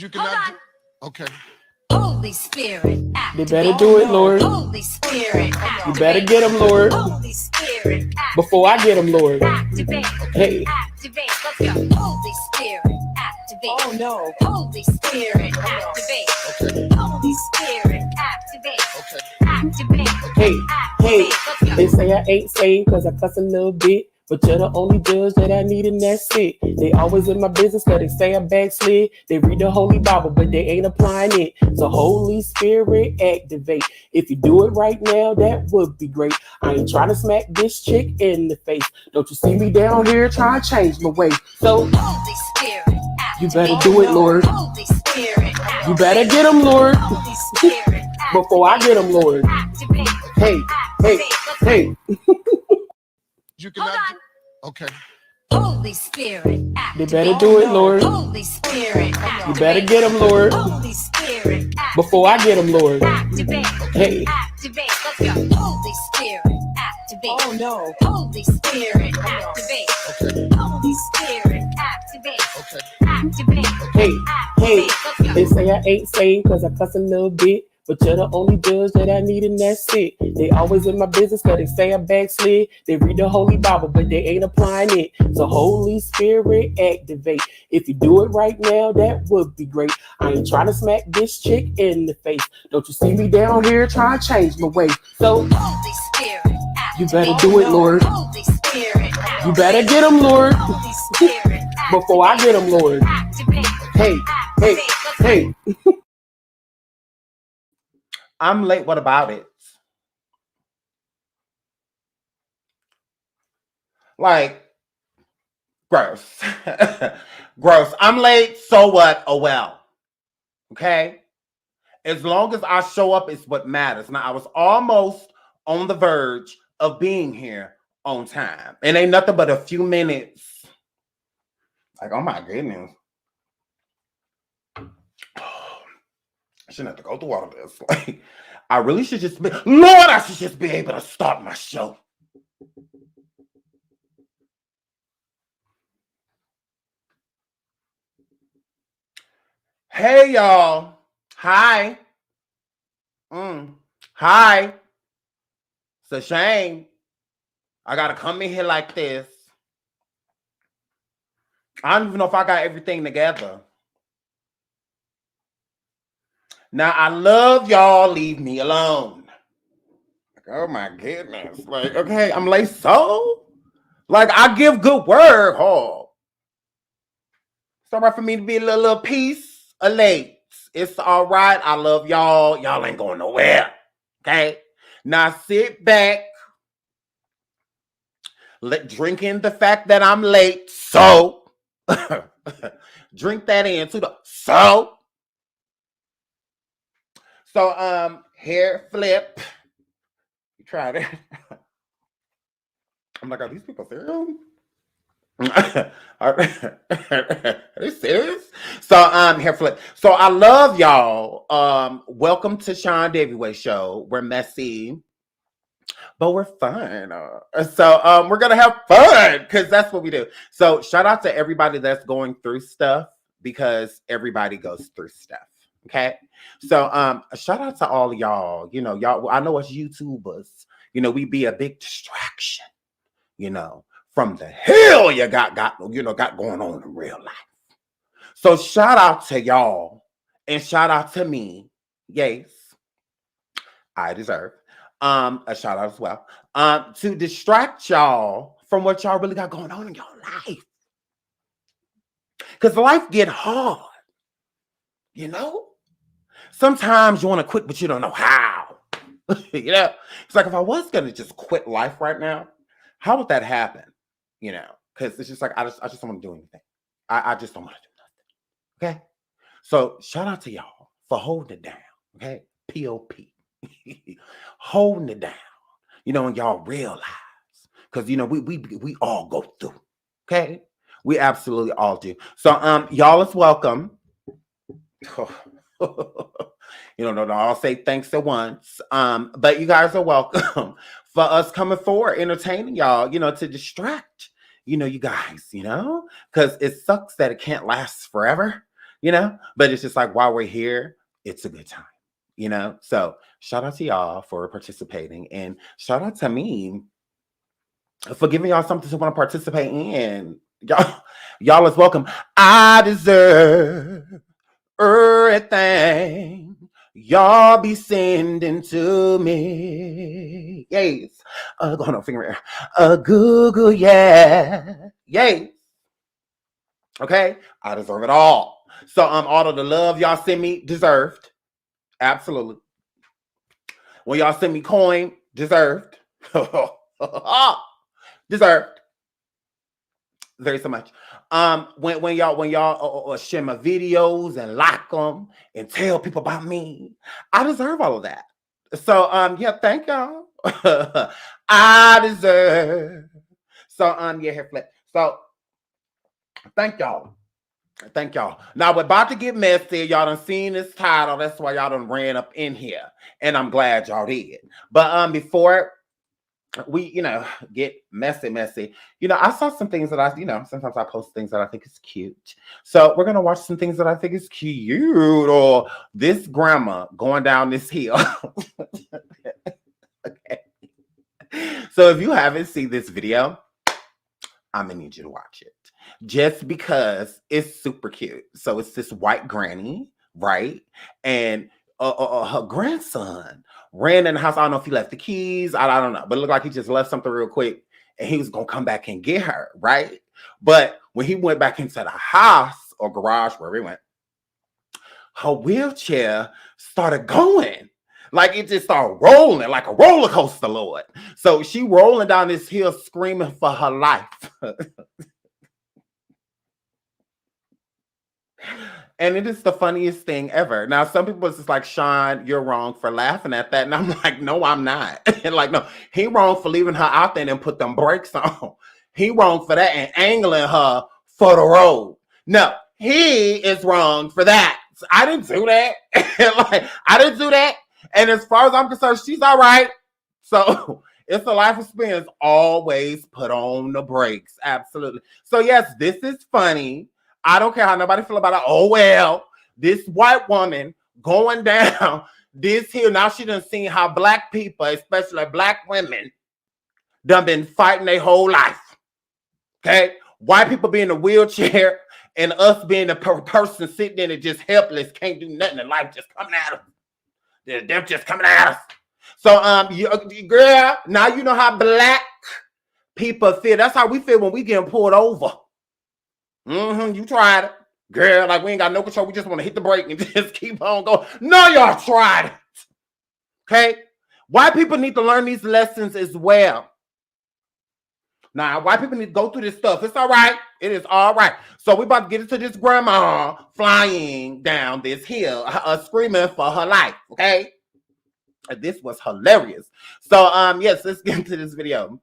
You cannot. Okay. Holy Spirit, They better do it, Lord. Holy Spirit, You better get them, Lord. Holy Spirit, Before I get them, Lord. activate. Hey. Activate. Let's go. Holy Spirit, activate. Oh no. Holy Spirit, activate. Okay. Holy Spirit, activate. Okay. Activate. Hey, hey, Let's go. they say I ain't saved cause I cuss a little bit. But you're the only judge that I need, and that's it. They always in my business cause they say I backslid. They read the Holy Bible, but they ain't applying it. So Holy Spirit, activate. If you do it right now, that would be great. I ain't trying to smack this chick in the face. Don't you see me down here trying to change my way? So Holy Spirit, activate. you better do it, Lord. Holy Spirit, activate. You better get them, Lord. Holy Spirit, Before I get them, Lord. activate. Hey, hey, hey. You cannot. Okay. Holy Spirit, They activate. better do it, Lord. Holy Spirit, activate. You better get them, Lord. Holy Spirit, activate. Before I get them, Lord. Activate. Hey. Activate. Let's go. Holy Spirit, activate. Oh no. Holy Spirit, activate. Okay. Holy Spirit, activate. Okay. Activate. Hey, hey, Activate. Let's go. they say I ain't saved cause I cuss a little bit. But you're the only judge that I need, and that's it. They always in my business cause they say I backslid. They read the Holy Bible, but they ain't applying it. So Holy Spirit, activate. If you do it right now, that would be great. I ain't trying to smack this chick in the face. Don't you see me down here trying to change my way? So Holy Spirit, activate. you better do it, Lord. Holy Spirit, activate. You better get them, Lord. Holy Spirit, Before I get them, Lord. activate. Hey, hey, hey. I'm late. What about it? Like, gross. Gross. I'm late. So what? Oh, well. Okay? As long as I show up is what matters. Now, I was almost on the verge of being here on time. And ain't nothing but a few minutes. Like, oh my goodness. I shouldn't have to go through all of this. Like, I really should just be, Lord, I should just be able to start my show. Hey, y'all. Hi. Hi. It's a shame. I got to come in here like this. I don't even know if I got everything together. Now, I love y'all. Leave me alone. Like, oh, my goodness. Like, okay, I'm late. So? Like, I give good word. Oh. It's all right for me to be a little piece of late. It's all right. I love y'all. Y'all ain't going nowhere. Okay? Now, sit back. Drink in the fact that I'm late. So. Drink that into the so. So, hair flip. You tried it. I'm like, are these people serious? Are they serious? So, hair flip. So, I love y'all. Welcome to Sean Davyway Show. We're messy, but we're fun. So, we're gonna have fun because that's what we do. So, shout out to everybody that's going through stuff because everybody goes through stuff. Okay. So, shout out to all of y'all. You know, y'all. I know as YouTubers, you know, we be a big distraction. You know, from the hell you got going on in real life. So shout out to y'all and shout out to me. Yes, I deserve a shout out as well. To distract y'all from what y'all really got going on in your life. Because life get hard. You know? Sometimes you want to quit, but you don't know how. You know? It's like if I was gonna just quit life right now, how would that happen? You know, because it's just like I just don't want to do anything. I just don't want to do nothing. Okay. So shout out to y'all for holding it down. Okay. POP. Holding it down. You know, and y'all realize Because you know, we all go through. Okay. We absolutely all do. So y'all is welcome. You know, I'll say thanks at once. But you guys are welcome for us coming forward, entertaining y'all, you know, to distract, you know, you guys, you know, because it sucks that it can't last forever, you know, but it's just like while we're here, it's a good time, you know. So shout out to y'all for participating, and shout out to me for giving y'all something to want to participate in. Y'all is welcome. I deserve everything y'all be sending to me. Yes. Go on, finger. Google, yeah. Yes. Okay. I deserve it all. So all of the love y'all send me, deserved. Absolutely. When y'all send me coin, deserved. Deserved. Very so much. When y'all share my videos and like them and tell people about me, I deserve all of that. So yeah, thank y'all. I deserve. So yeah, here flip. So thank y'all. Thank y'all. Now we're about to get messy. Y'all done seen this title. That's why y'all done ran up in here. And I'm glad y'all did. But before we, you know, get messy, you know, I saw some things that I, you know, sometimes I post things that I think is cute. So we're gonna watch some things that I think is cute, or this grandma going down this hill. Okay. So if you haven't seen this video, I'm gonna need you to watch it just because it's super cute. So it's this white granny, right? And her grandson ran in the house. I don't know if he left the keys. I don't know, but it looked like he just left something real quick and he was going to come back and get her, right? But when he went back into the house or garage, wherever he went, her wheelchair started going. Like it just started rolling like a roller coaster, Lord. So she rolling down this hill screaming for her life. And it is the funniest thing ever. Now, some people is just like, Sean, you're wrong for laughing at that. And I'm like, no, I'm not. And like, no, he wrong for leaving her out there and put them brakes on. He wrong for that and angling her for the road. No, he is wrong for that. So I didn't do that. Like, I didn't do that. And as far as I'm concerned, she's all right. So it's a life experience. Always put on the brakes. Absolutely. So yes, this is funny. I don't care how nobody feel about it. Oh, well, this white woman going down this hill. Now she done seen how black people, especially black women, done been fighting their whole life. Okay? White people being in a wheelchair and us being the person sitting in it just helpless, can't do nothing in life, just coming at us. The death just coming at us. So, girl, now you know how black people feel. That's how we feel when we getting pulled over. You tried it. Girl, like we ain't got no control. We just want to hit the brake and just keep on going. No, y'all tried it. Okay? White people need to learn these lessons as well. Now, white people need to go through this stuff. It's all right. It is all right. So we about to get into this grandma flying down this hill, screaming for her life. Okay? And this was hilarious. So, yes, let's get into this video.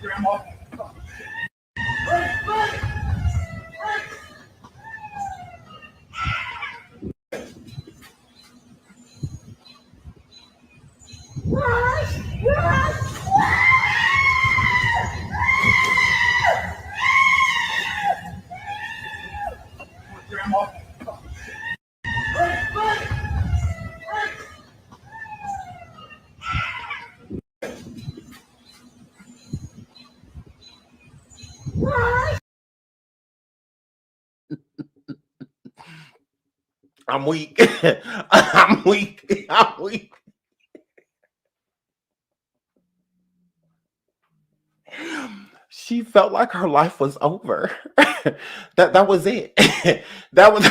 Grandma. I'm weak. I'm weak. I'm weak. She felt like her life was over. that was it. That was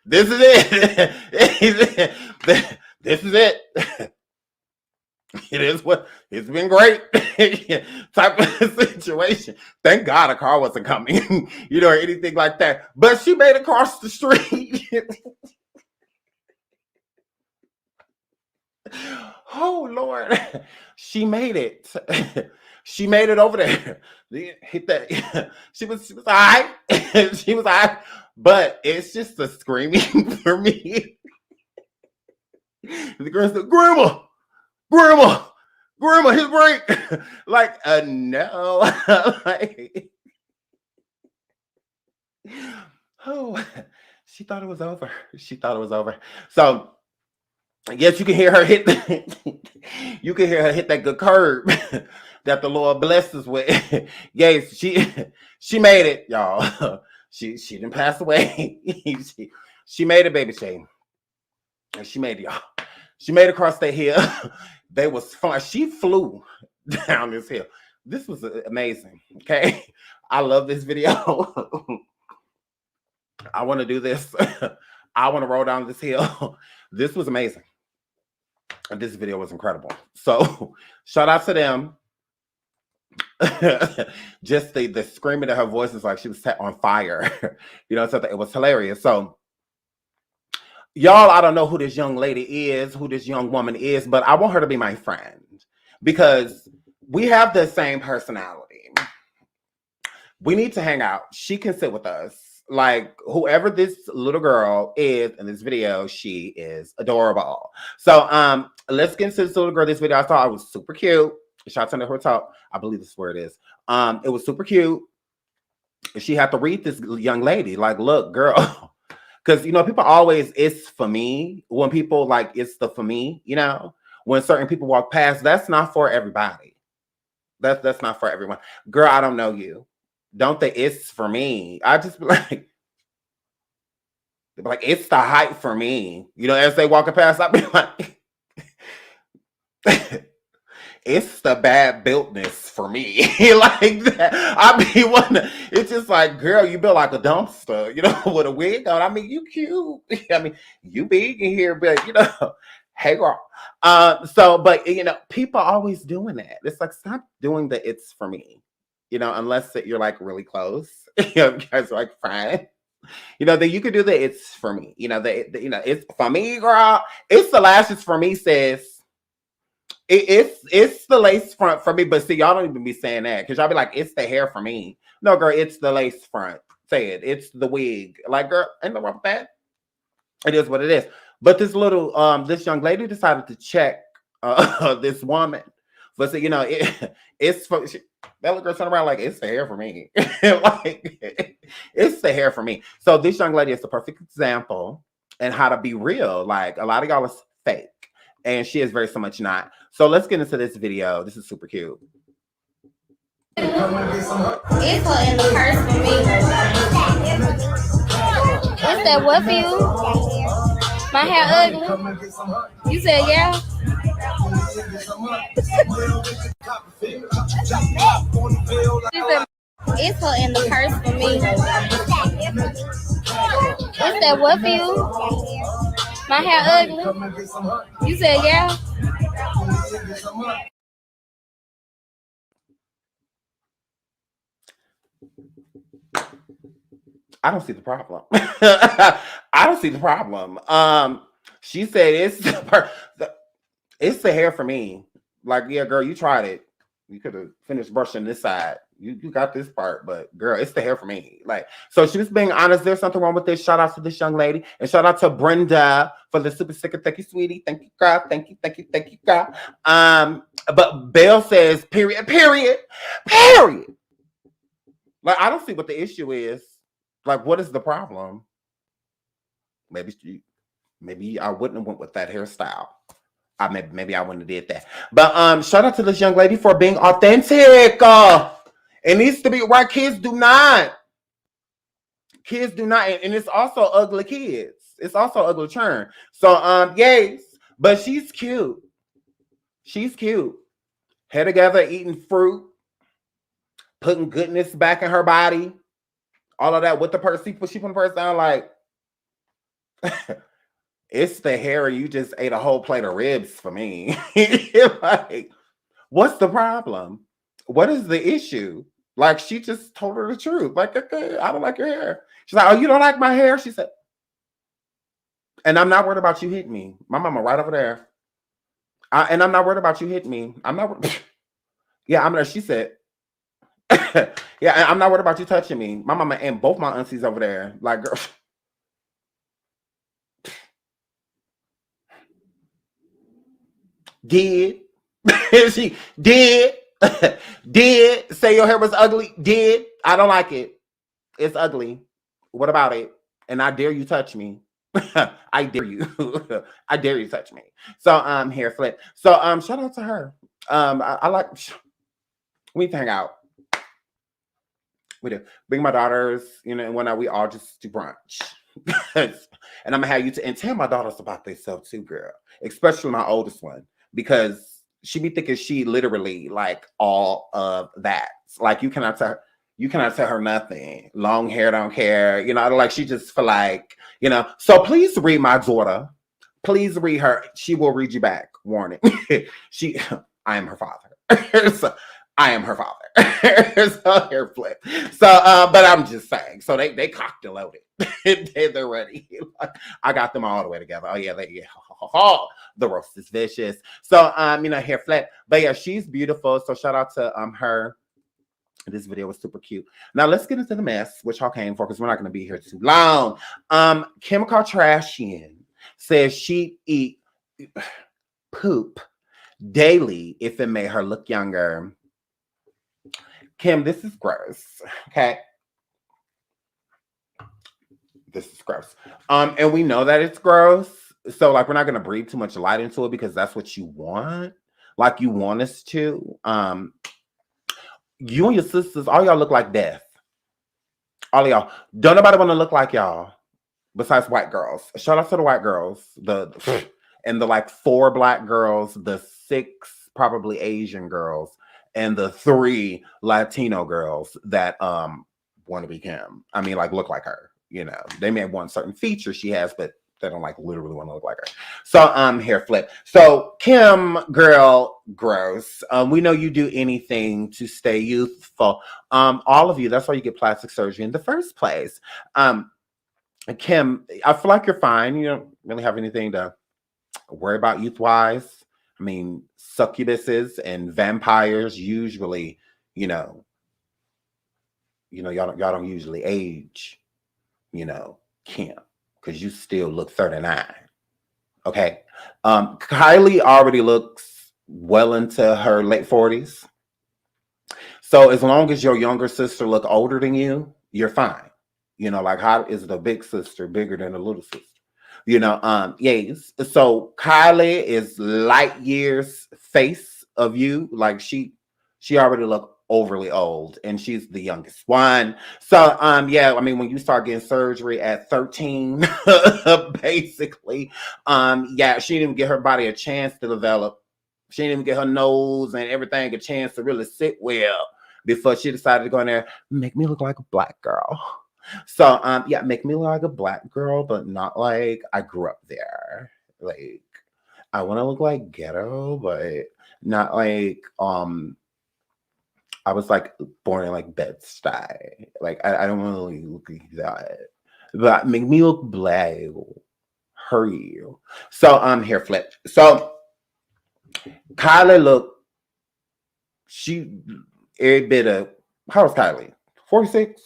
this is it. This is it. It is what it's been great type of situation. Thank God a car wasn't coming, you know, or anything like that. But she made it across the street. Oh Lord, she made it. She made it over there. Hit that. She was all right. She was all right. But it's just a screaming for me. The girl said, Grandma, his break. Like, no. Like, oh, she thought it was over. She thought it was over. So, yes, you can hear her hit. You can hear her hit that good curb that the Lord blesses with. Yes, she made it, y'all. She didn't pass away. she made it, baby Shane. And she made it, y'all. She made it across that hill. They was fun. She flew down this hill. This was amazing. Okay. I love this video. I want to do this. I want to roll down this hill. This was amazing. And this video was incredible. So shout out to them. Just the screaming of her voice is like she was set on fire. You know, so it was hilarious. So y'all, I don't know who this young lady is, who this young woman is, but I want her to be my friend because we have the same personality. We need to hang out. She can sit with us. Like, whoever this little girl is in this video, she is adorable. So let's get into this little girl. This video I thought was super cute. Shout out to her talk. I believe this is where it is. It was super cute. She had to read this young lady. Like, look, girl. Because, you know, people always, it's for me. When people like, it's the for me, you know. When certain people walk past, that's not for everybody. That's not for everyone. Girl, I don't know you. Don't think it's for me. I just be like, it's the height for me. You know, as they walking past, I be like, it's the bad builtness for me. Like that. I be wondering, it's just like, girl, you built like a dumpster, you know, with a wig on. I mean, you cute. I mean, you big in here, but you know, hey girl. But you know, people are always doing that. It's like, stop doing the it's for me. You know, unless you're like really close, you know, you guys are like fine. You know, that you could do the it's for me. You know, you know, it's for me, girl. It's the lashes for me, sis. It's the lace front for me, but see, y'all don't even be saying that because y'all be like, it's the hair for me. No, girl, it's the lace front. Say it. It's the wig. Like, girl, ain't no wrong with that. It is what it is. But this little this young lady decided to check this woman. But so, you know, it's for that little girl turn around like, it's the hair for me. Like, it's the hair for me. So this young lady is the perfect example and how to be real. Like, a lot of y'all is fake. And she is very so much not. So let's get into this video. This is super cute. It's her in the purse for me. What's that? What for you? My hair ugly? You said yeah? She said, it's her in the purse for me. What's that? What for you? My hair ugly? You said yeah? I don't see the problem. I don't see the problem. She said it's the hair for me. Like, yeah, girl, you tried it. You could have finished brushing this side. You got this part, but girl, it's the hair for me. Like, so she was being honest. There's something wrong with this. Shout out to this young lady. And shout out to Brenda for the super sticker. Thank you, sweetie. Thank you, girl. Thank you, girl. But Belle says, period. Like, I don't see what the issue is. Like, what is the problem? Maybe I wouldn't have went with that hairstyle. Maybe I wouldn't have did that. But shout out to this young lady for being authentic. It needs to be right. Kids do not. And it's also ugly kids. It's also ugly churn. So yes, but she's cute. Hair together, eating fruit, putting goodness back in her body. All of that with the purse. She put the purse down like It's the hair. You just ate a whole plate of ribs for me. Like, what's the problem? What is the issue? Like, she just told her the truth. Like, okay, I don't like your hair. She's like, oh, you don't like my hair? She said, and I'm not worried about you hitting me. My mama right over there. And I'm not worried about you hitting me. I'm not. Yeah, I'm there. She said, yeah, I'm not worried about you touching me. My mama and both my aunties over there. Like, girl. Did. She did. Did say your hair was ugly? Did. I don't like it. It's ugly. What about it? And I dare you touch me. I dare you. I dare you touch me. So hair flip. So shout out to her. I like, we hang out. We do. Bring my daughters, you know, and when we all just do brunch. And I'm gonna have you and tell my daughters about themselves too, girl. Especially my oldest one, because she be thinking she literally like all of that. Like you cannot tell her nothing. Long hair don't care. You know, like she just feel like, you know. So please read my daughter. Please read her. She will read you back. Warning. I am her father. So, I am her father. So hair flip. So, but I'm just saying. So they cocked and loaded. They're ready. I got them all the way together. Oh yeah, the roast is vicious. So you know, hair flip. But yeah, she's beautiful. So shout out to her. This video was super cute. Now let's get into the mess, which y'all came for, because we're not going to be here too long. Kim Kardashian says she'd eat poop daily if it made her look younger. Kim, this is gross. Okay. This is gross. And we know that it's gross. So like we're not going to breathe too much light into it because that's what you want. Like you want us to. You and your sisters, all y'all look like death. All of y'all. Don't nobody want to look like y'all besides white girls. Shout out to the white girls. And the like 4 black girls, the 6 probably Asian girls, and the 3 Latino girls that want to be Kim. I mean, like look like her. You know, they may have one certain feature she has, but they don't like literally want to look like her. So hair flip. So Kim, girl, gross. We know you do anything to stay youthful. All of you, that's why you get plastic surgery in the first place. Kim, I feel like you're fine. You don't really have anything to worry about youth-wise. I mean, succubuses and vampires usually, y'all don't usually age, Kim, because you still look 39. Okay. Kylie already looks well into her late 40s. So as long as your younger sister look older than you, you're fine. Like how is the big sister bigger than the little sister? Yes. So Kylie is light years face of you. Like she already looked overly old, and she's the youngest one. So yeah, I mean, when you start getting surgery at 13, basically, yeah, she didn't even get her body a chance to develop. She didn't even get her nose and everything a chance to really sit well before she decided to go in there, make me look like a black girl. So yeah, make me look like a black girl, but not like I grew up there. Like I want to look like ghetto, but not like I was like born in like Bed-Stuy. Like I don't want to look like that. But make me look black. Hurry. So hair flip. So Kylie look, she every bit of, how old is Kylie? 46?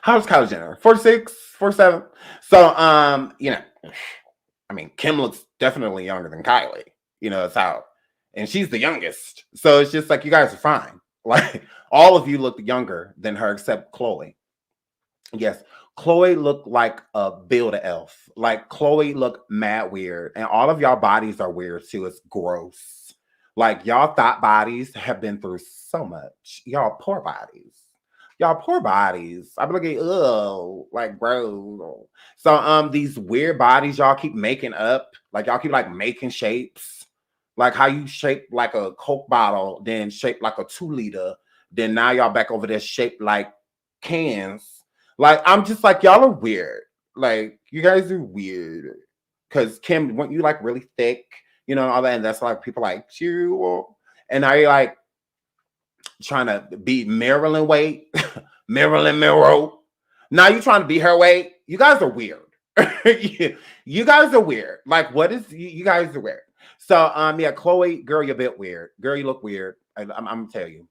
How old is Kylie Jenner? 46, 47? So I mean, Kim looks definitely younger than Kylie. It's how. And she's the youngest. So it's just like, you guys are fine. Like, all of you look younger than her except Chloe. Yes, Chloe looked like a Build-A-Elf. Like, Chloe looked mad weird. And all of y'all bodies are weird, too. It's gross. Like, y'all thought bodies have been through so much. Y'all poor bodies. Y'all poor bodies. I'm looking, ugh, like, bro. So, these weird bodies y'all keep making up. Like, y'all keep, like, making shapes. Like how you shape like a Coke bottle, then shape like a 2-liter. Then now y'all back over there shaped like cans. Like, I'm just like, y'all are weird. Like, you guys are weird. Because Kim, weren't you like really thick, you know, all that, and that's like people like you, and are you like trying to be Marilyn weight, Marilyn Monroe? Now you trying to be her weight? You guys are weird. You guys are weird. Like, what is you guys are weird? So yeah, Chloe, girl, you're a bit weird. Girl, you look weird. I'm gonna tell you,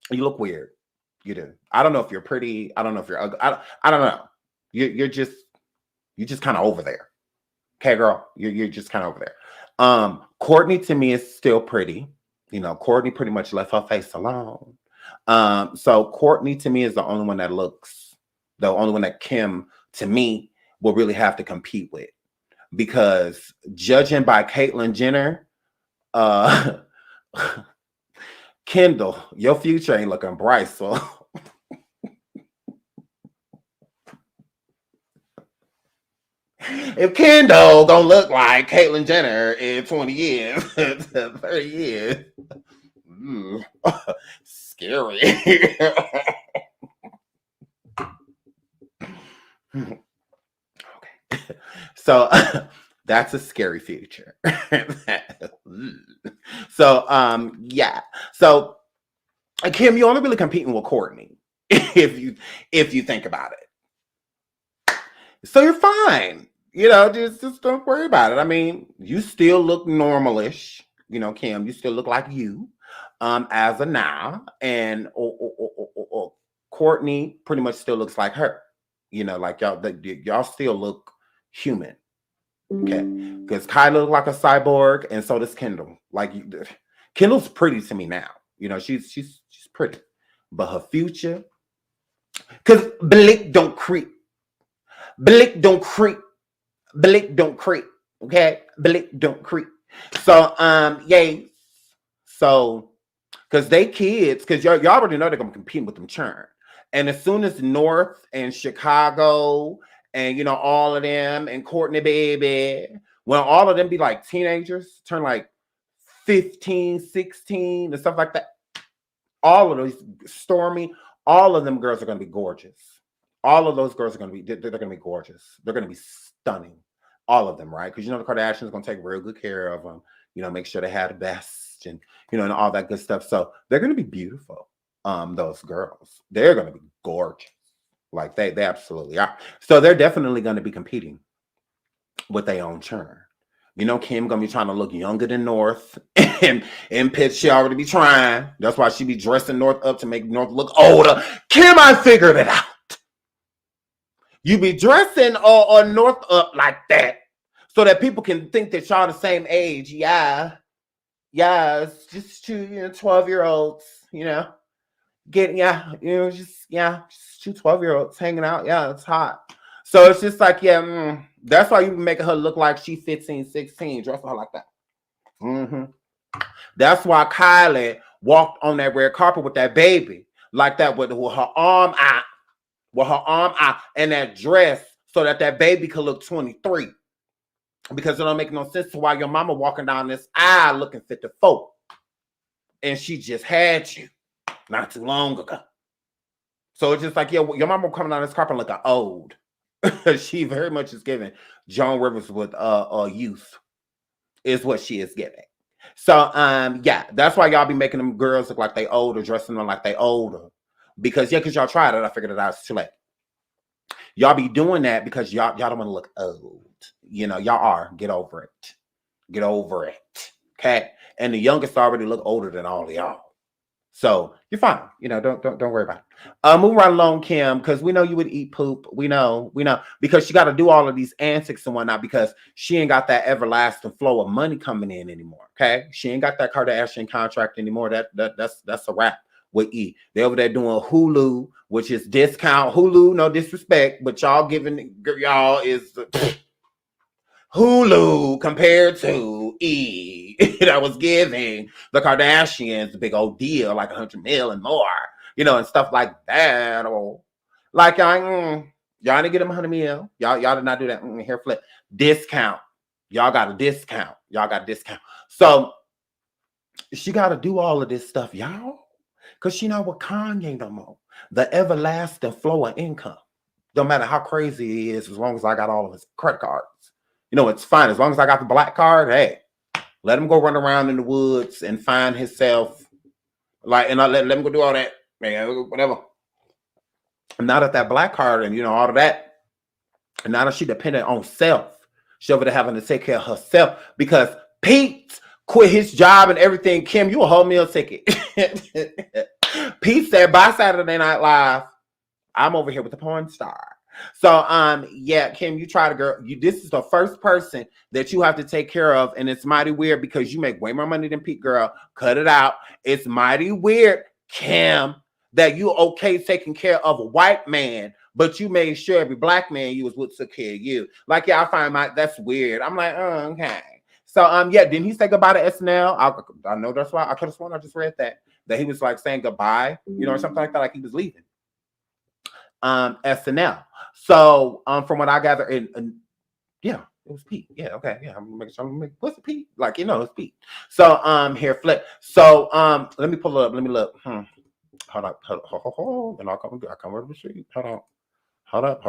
you look weird. You do. I don't know if you're pretty. I don't know if you're ugly. I don't know. You're just kind of over there. Okay, girl, you're just kind of over there. Courtney to me is still pretty. You know, Courtney pretty much left her face alone. So Courtney to me is the only one that Kim to me will really have to compete with, because judging by Caitlyn Jenner, Kendall, your future ain't looking bright. So if Kendall gonna look like Caitlyn Jenner in 20 years, 30 years, scary. Okay. So that's a scary future. So yeah. So Kim, you're only really competing with Courtney if you think about it. So you're fine. You know, just don't worry about it. I mean, you still look normalish. You know, Kim, you still look like you as of now. And Courtney pretty much still looks like her. You know, like y'all still look human. Okay. Because Kyla look like a cyborg, and so does Kendall. Like, Kendall's pretty to me now. You know, she's pretty. But her future, because Blake don't creep. Blake don't creep. Blake don't creep. Okay? Blake don't creep. So, yay. So, because they kids, because y'all already know they're going to compete with them churn. And as soon as North and Chicago and, you know, all of them and Courtney baby, when all of them be like teenagers, turn like 15, 16 and stuff like that, all of those, Stormy, all of them girls are going to be gorgeous. All of those girls are going to be, they're going to be gorgeous. They're going to be stunning. All of them, right? Because, you know, the Kardashians are going to take real good care of them, you know, make sure they have the best and, you know, and all that good stuff. So they're going to be beautiful. Those girls, they're going to be gorgeous. Like they absolutely are. So they're definitely going to be competing with their own churn. You know, Kim going to be trying to look younger than North. And in pitch, she already be trying. That's why she be dressing North up to make North look older. Kim, I figured it out. You be dressing on North up like that so that people can think that y'all the same age. Yeah. Yeah, it's just two, 12-year-olds, you know. Just two 12-year-olds hanging out. Yeah, it's hot. So it's just like, that's why you making her look like she 15, 16, dressing her like that. That's why Kylie walked on that red carpet with that baby like that with her arm out, and that dress so that baby could look 23. Because it don't make no sense to why your mama walking down this aisle looking 54. And she just had you not too long ago. So it's just like, your mama coming down this carpet looking old. She very much is giving Joan Rivers with youth is what she is giving. So yeah, that's why y'all be making them girls look like they older, dressing them like they older. Because y'all tried it. I figured it out. It's too late. Y'all be doing that because y'all don't want to look old. You know, y'all are. Get over it. Get over it. Okay. And the youngest already look older than all of y'all. So you're fine. You know, don't worry about it. Move right along, Kim, because we know you would eat poop. We know, because she got to do all of these antics and whatnot because she ain't got that everlasting flow of money coming in anymore. Okay. She ain't got that Kardashian contract anymore. That's a wrap with E. They over there doing Hulu, which is discount Hulu, no disrespect, but y'all giving y'all is Hulu compared to E that was giving the Kardashians a big old deal, like $100 million and more, you know, and stuff like that. Or like y'all didn't get them $100 million. Y'all did not do that. Here, flip discount. Y'all got a discount. So she got to do all of this stuff, y'all. Because she not with Kanye no more. The everlasting flow of income. Don't matter how crazy he is, as long as I got all of his credit cards. You know, it's fine. As long as I got the black card, hey, let him go run around in the woods and find himself. Like, and I let him go do all that, man, whatever. And now that black card and, you know, all of that, and now that she dependent on self, she over there having to take care of herself because Pete quit his job and everything. Kim, you a whole meal ticket. Pete said, bye Saturday Night Live. I'm over here with the porn star. So, yeah, Kim, you try to girl. This is the first person that you have to take care of, and it's mighty weird because you make way more money than Pete, girl. Cut it out. It's mighty weird, Kim, that you okay taking care of a white man, but you made sure every black man you was with took care of you. Like, yeah, I find that's weird. I'm like, oh, okay. So, yeah, didn't he say goodbye to SNL? I know that's why I could have sworn I just read that he was like saying goodbye, you know, or something like that, like he was leaving. SNL. So, from what I gather, and yeah, it was Pete. Yeah, okay, yeah. I'm making sure. What's it, Pete? Like, you know, it's Pete. So, here, flip. So, let me pull it up. Let me look. Hold up. And I'll come over the street. Hold up.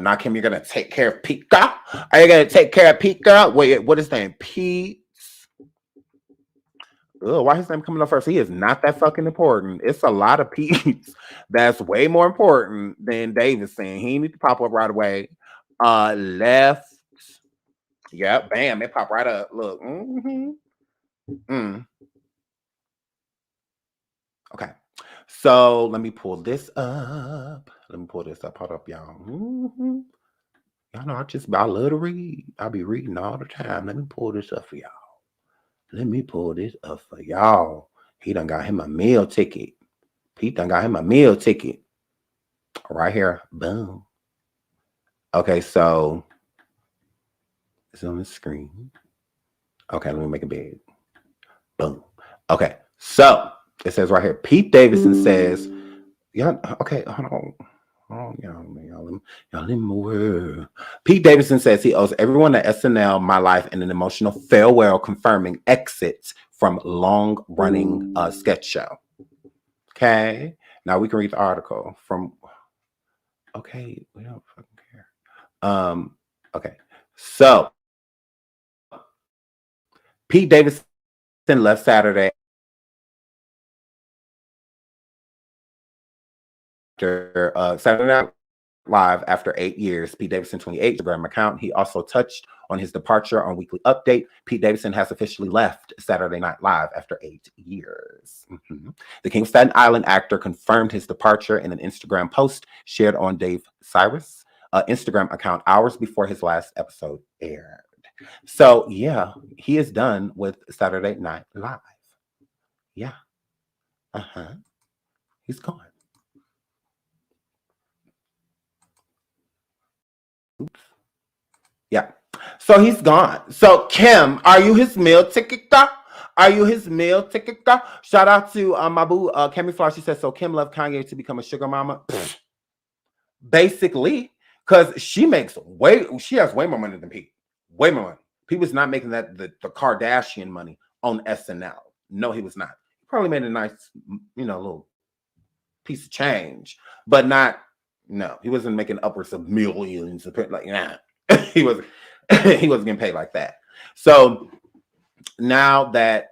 Now, Kim, you're gonna take care of Pete, girl. Are you gonna take care of Pete, girl? Wait, what is his name? Pete. Oh, why his name coming up first? He is not that fucking important. It's a lot of Pete's that's way more important than Davidson. He need to pop up right away. Left. Yep, bam, it popped right up. Look. Okay. So let me pull this up. Hold up, y'all. Y'all know I love to read. I'll be reading all the time. Let me pull this up for y'all. He done got him a meal ticket. Pete done got him a meal ticket. Right here. Boom. Okay, so it's on the screen. Okay, let me make it big. Boom. Okay, so it says right here, Pete Davidson says, yeah, okay, hold on. Y'all, let me move. Pete Davidson says he owes everyone at SNL, My Life, and an emotional farewell, confirming exits from long-running sketch show. Okay, now we can read the article from. Okay, we don't fucking care. Okay, so Pete Davidson left Saturday after Saturday Night Live after 8 years. Pete Davidson, 28, Instagram account. He also touched on his departure on Weekly Update. Pete Davidson has officially left Saturday Night Live after 8 years. The King of Staten Island actor confirmed his departure in an Instagram post shared on Dave Cyrus' Instagram account hours before his last episode aired. So, yeah, he is done with Saturday Night Live. Yeah. He's gone. Oops. Yeah. So he's gone. So Kim, are you his meal ticket girl? Shout out to my boo, Kimmy Flower. She says, so Kim left Kanye to become a sugar mama. Basically, because she has way more money than Pete. Way more money. Pete was not making that the Kardashian money on SNL. No, he was not. He probably made a nice, little piece of change, but not. No, he wasn't making upwards of millions. Like, nah, he wasn't getting paid like that. So now that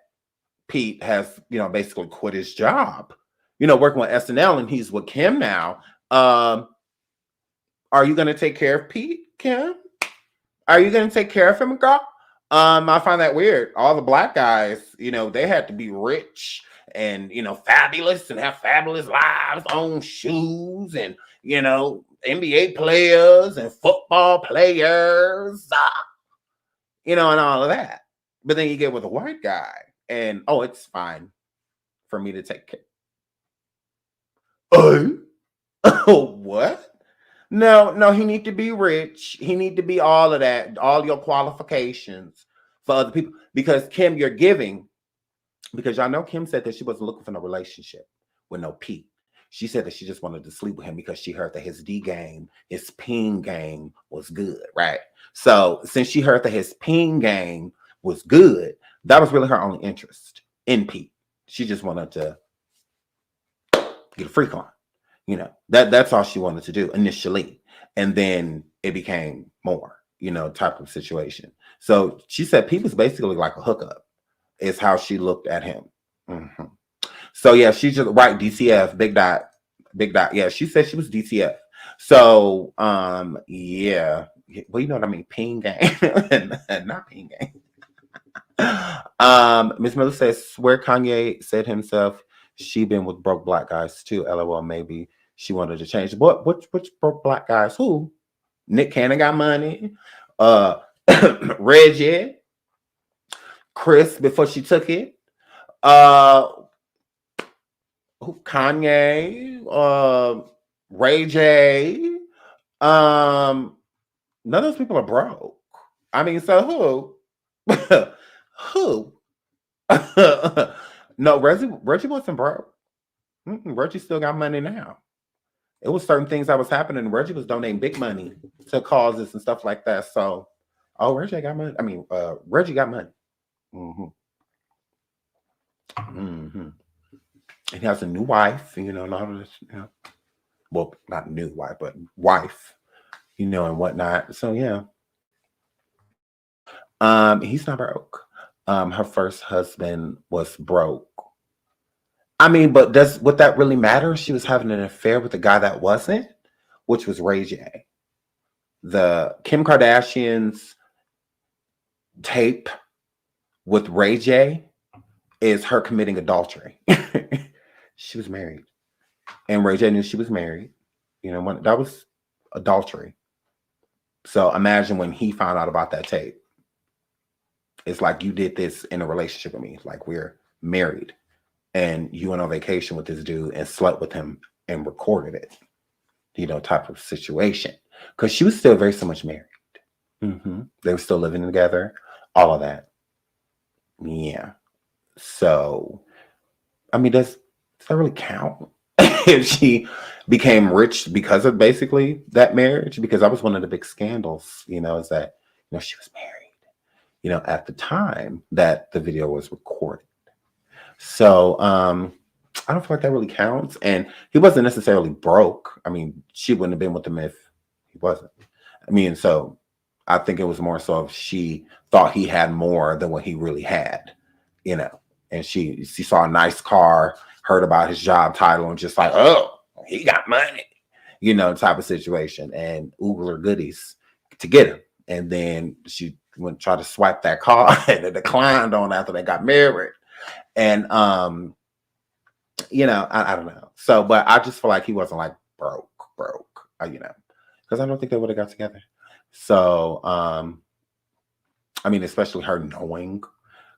Pete has, basically quit his job, working with SNL, and he's with Kim now. Are you going to take care of Pete, Kim? Are you going to take care of him, girl? I find that weird. All the black guys, they had to be rich and, fabulous and have fabulous lives, own shoes and, NBA players and football players, and all of that. But then you get with a white guy and, it's fine for me to take care. What? No, he need to be rich. He need to be all of that, all your qualifications for other people. Because Kim, you're giving, because y'all know Kim said that she wasn't looking for no relationship with no Pete. She said that she just wanted to sleep with him because she heard that his D game, his ping game was good, right? So since she heard that his ping game was good, that was really her only interest in Pete. She just wanted to get a freak on. You know, that's all she wanted to do initially. And then it became more, you know, type of situation. So she said Pete was basically like a hookup, is how she looked at him. Mm-hmm. So yeah, she's just right. DCF, big dot. Yeah, she said she was DCF. So yeah. Well, you know what I mean? Ping gang. Not ping gang. Miss Miller says, swear Kanye said himself, she been with broke black guys too. LOL, maybe she wanted to change. What which broke black guys? Who? Nick Cannon got money. Reggie. Chris before she took it. Kanye, Ray J. None of those people are broke. I mean, so who? Who? No, Reggie wasn't broke. Reggie still got money now. It was certain things that was happening. Reggie was donating big money to causes and stuff like that. So, Reggie got money. I mean, Reggie got money. And he has a new wife, you know, and all of this, you know. Well, not new wife, but wife, you know, and whatnot. So yeah. He's not broke. Her first husband was broke. I mean, but would that really matter? She was having an affair with a guy that wasn't, which was Ray J. The Kim Kardashian's tape with Ray J is her committing adultery. She was married, and Ray J knew she was married. You know, that was adultery. So imagine when he found out about that tape. It's like, you did this in a relationship with me. Like, we're married, and you went on vacation with this dude and slept with him and recorded it. You know, type of situation. Because she was still very so much married. They were still living together. All of that. Yeah. So, I mean, does that really count? If she became rich because of basically that marriage? Because that was one of the big scandals, you know, is that, you know, she was married, you know, at the time that the video was recorded. So, I don't feel like that really counts. And he wasn't necessarily broke. I mean, she wouldn't have been with him if he wasn't. I mean, so I think it was more so if she thought he had more than what he really had, you know, and she saw a nice car, heard about his job title, and just like, oh, he got money, you know, type of situation, and oogler goodies to get him. And then she went try to swipe that car and it declined on after they got married. And, you know, I don't know. So, but I just feel like he wasn't like broke, you know, because I don't think they would have got together. So, I mean, especially her knowing,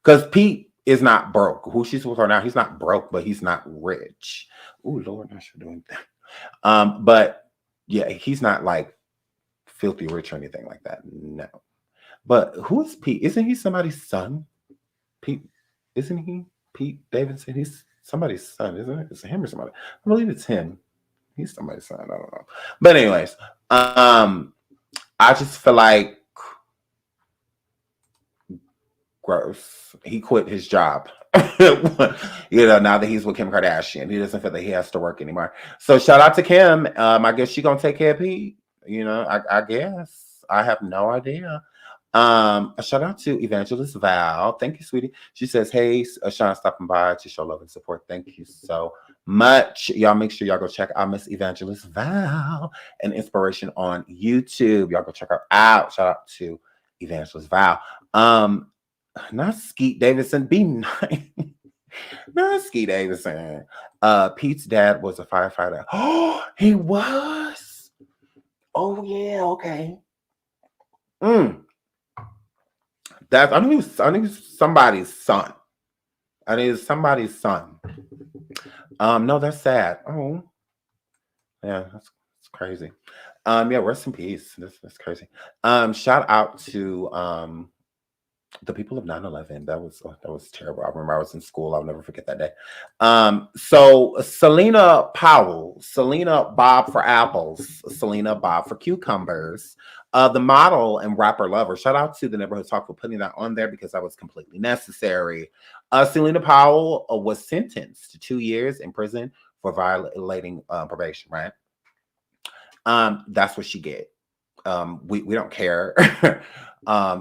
because Pete is not broke. Who she's with her now, he's not broke, but he's not rich. Oh Lord, I should doing that. But yeah, he's not like filthy rich or anything like that. No. But who is Pete? Isn't he somebody's son? Pete, isn't he Pete Davidson? He's somebody's son, isn't it? It's him or somebody. I believe it's him. He's somebody's son. I don't know. But anyways, I just feel like gross. He quit his job. You know, now that he's with Kim Kardashian, he doesn't feel that he has to work anymore. So shout out to Kim. I guess she gonna take care of Pete. You know, I guess. I have no idea. A shout out to Evangelist Val. Thank you, sweetie. She says, hey, Sean, stopping by to show love and support. Thank you so much. Y'all make sure y'all go check out Miss Evangelist Val and Inspiration on YouTube. Y'all go check her out. Shout out to Evangelist Val. Not Skeet Davidson. Be nice. Not Skeet Davidson. Pete's dad was a firefighter. Oh, he was. Oh yeah. Okay. I think it was somebody's son. I think it's somebody's son. No, that's sad. Oh, yeah, that's crazy. Yeah, rest in peace. That's crazy. Shout out to the people of 9/11. That was terrible. I remember I was in school. I'll never forget that day. So Celina Powell, Celina Bob for apples, Celina Bob for cucumbers. The model and rapper Lover. Shout out to the Neighborhood Talk for putting that on there because that was completely necessary. Celina Powell was sentenced to 2 years in prison for violating probation, right? That's what she get. We don't care.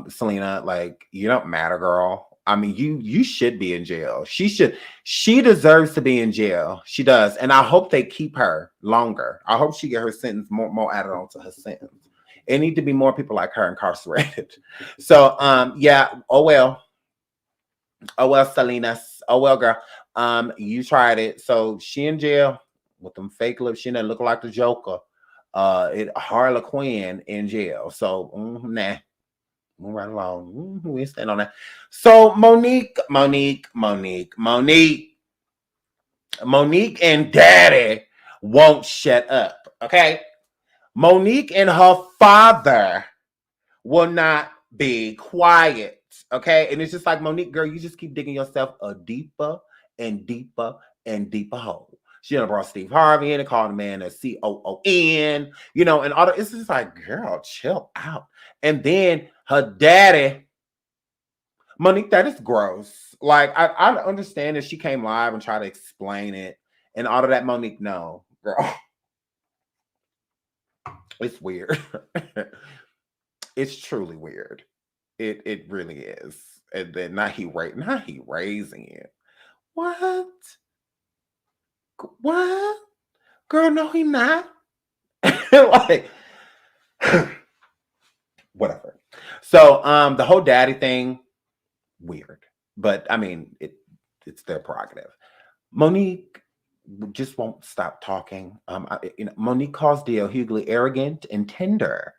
Celina, like, you don't matter, girl. I mean, you should be in jail. She deserves to be in jail. She does. And I hope they keep her longer. I hope she get her sentence more added on to her sentence. It need to be more people like her incarcerated. So yeah, oh well, Celina. Oh well, girl. You tried it. So she in jail with them fake lips. She didn't look like the Joker. Harley Quinn in jail. So nah. Move right along. We stand on that. So Monique and Daddy won't shut up. Okay. Monique and her father will not be quiet. Okay. And it's just like, Monique, girl, you just keep digging yourself a deeper and deeper and deeper hole. She done brought Steve Harvey in and called the man a COON, you know, and all the, it's just like, girl, chill out. And then her daddy, Monique, that is gross. Like, I understand that she came live and tried to explain it and all of that. Monique, no, girl. It's weird. It's truly weird. It really is. And then not he raising it. What? Girl, no, he not. Like, whatever. So the whole daddy thing, weird. But I mean, it's their prerogative. Monique just won't stop talking. Monique calls DL Hughley arrogant and tender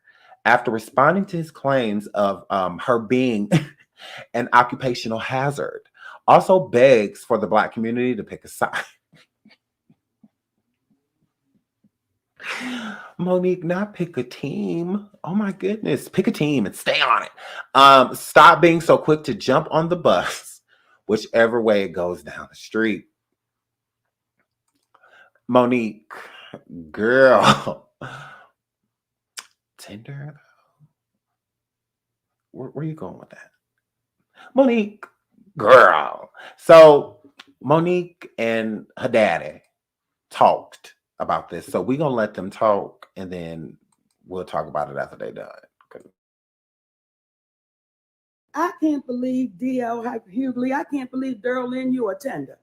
after responding to his claims of her being an occupational hazard. Also begs for the Black community to pick a side. Monique, not pick a team. Oh my goodness. Pick a team and stay on it. Stop being so quick to jump on the bus, whichever way it goes down the street. Monique, girl. Tender. Where are you going with that? Monique, girl. So Monique and her daddy talked about this. So we're going to let them talk and then we'll talk about it after they're done. I can't believe DL Hughley. I can't believe Darlene, you are tender.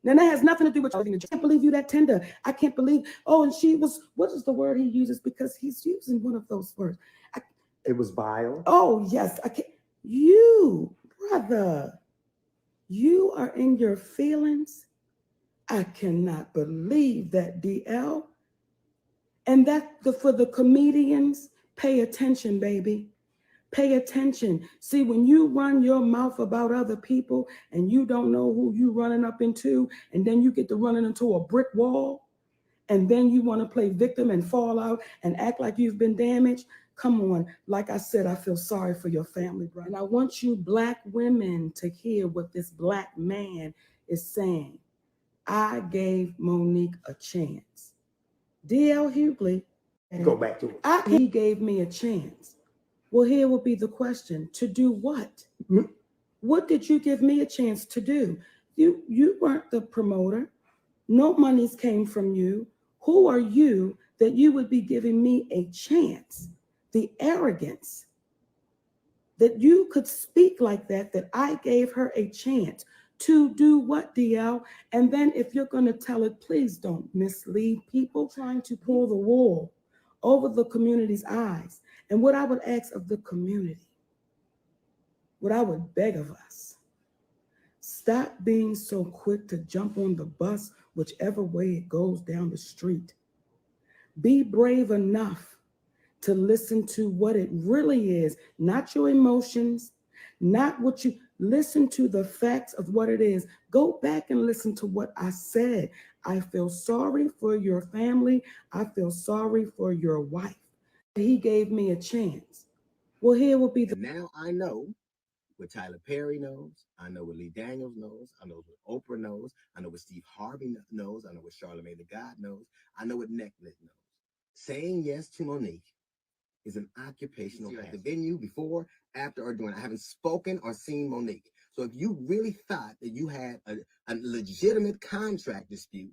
Now that has nothing to do with, I can't believe you that tender. I can't believe, and she was, what is the word he uses? Because he's using one of those words. It was vile. Oh, yes. I can't. You, brother, you are in your feelings. I cannot believe that, DL. And for the comedians, pay attention, baby. Pay attention. See, when you run your mouth about other people and you don't know who you running up into, and then you get to running into a brick wall, and then you want to play victim and fall out and act like you've been damaged. Come on. Like I said, I feel sorry for your family, bro. And I want you Black women to hear what this Black man is saying. I gave Monique a chance. DL Hughley. Go back to it. He gave me a chance. Well, here will be the question. To do what? Mm-hmm. What did you give me a chance to do? You weren't the promoter. No monies came from you. Who are you that you would be giving me a chance? The arrogance that you could speak like that I gave her a chance to do what, DL? And then if you're going to tell it, please don't mislead people trying to pull the wool over the community's eyes. And what I would ask of the community, what I would beg of us, stop being so quick to jump on the bus, whichever way it goes down the street. Be brave enough to listen to what it really is, not your emotions, not what you, listen to the facts of what it is. Go back and listen to what I said. I feel sorry for your family. I feel sorry for your wife. He gave me a chance. Well, here will be the. Now I know what Tyler Perry knows. I know what Lee Daniels knows. I know what Oprah knows. I know what Steve Harvey knows. I know what Charlamagne the God knows. I know what Netflix knows. Saying yes to Monique is an occupational hazard. At the venue before, after, or during. I haven't spoken or seen Monique. So if you really thought that you had a legitimate contract dispute,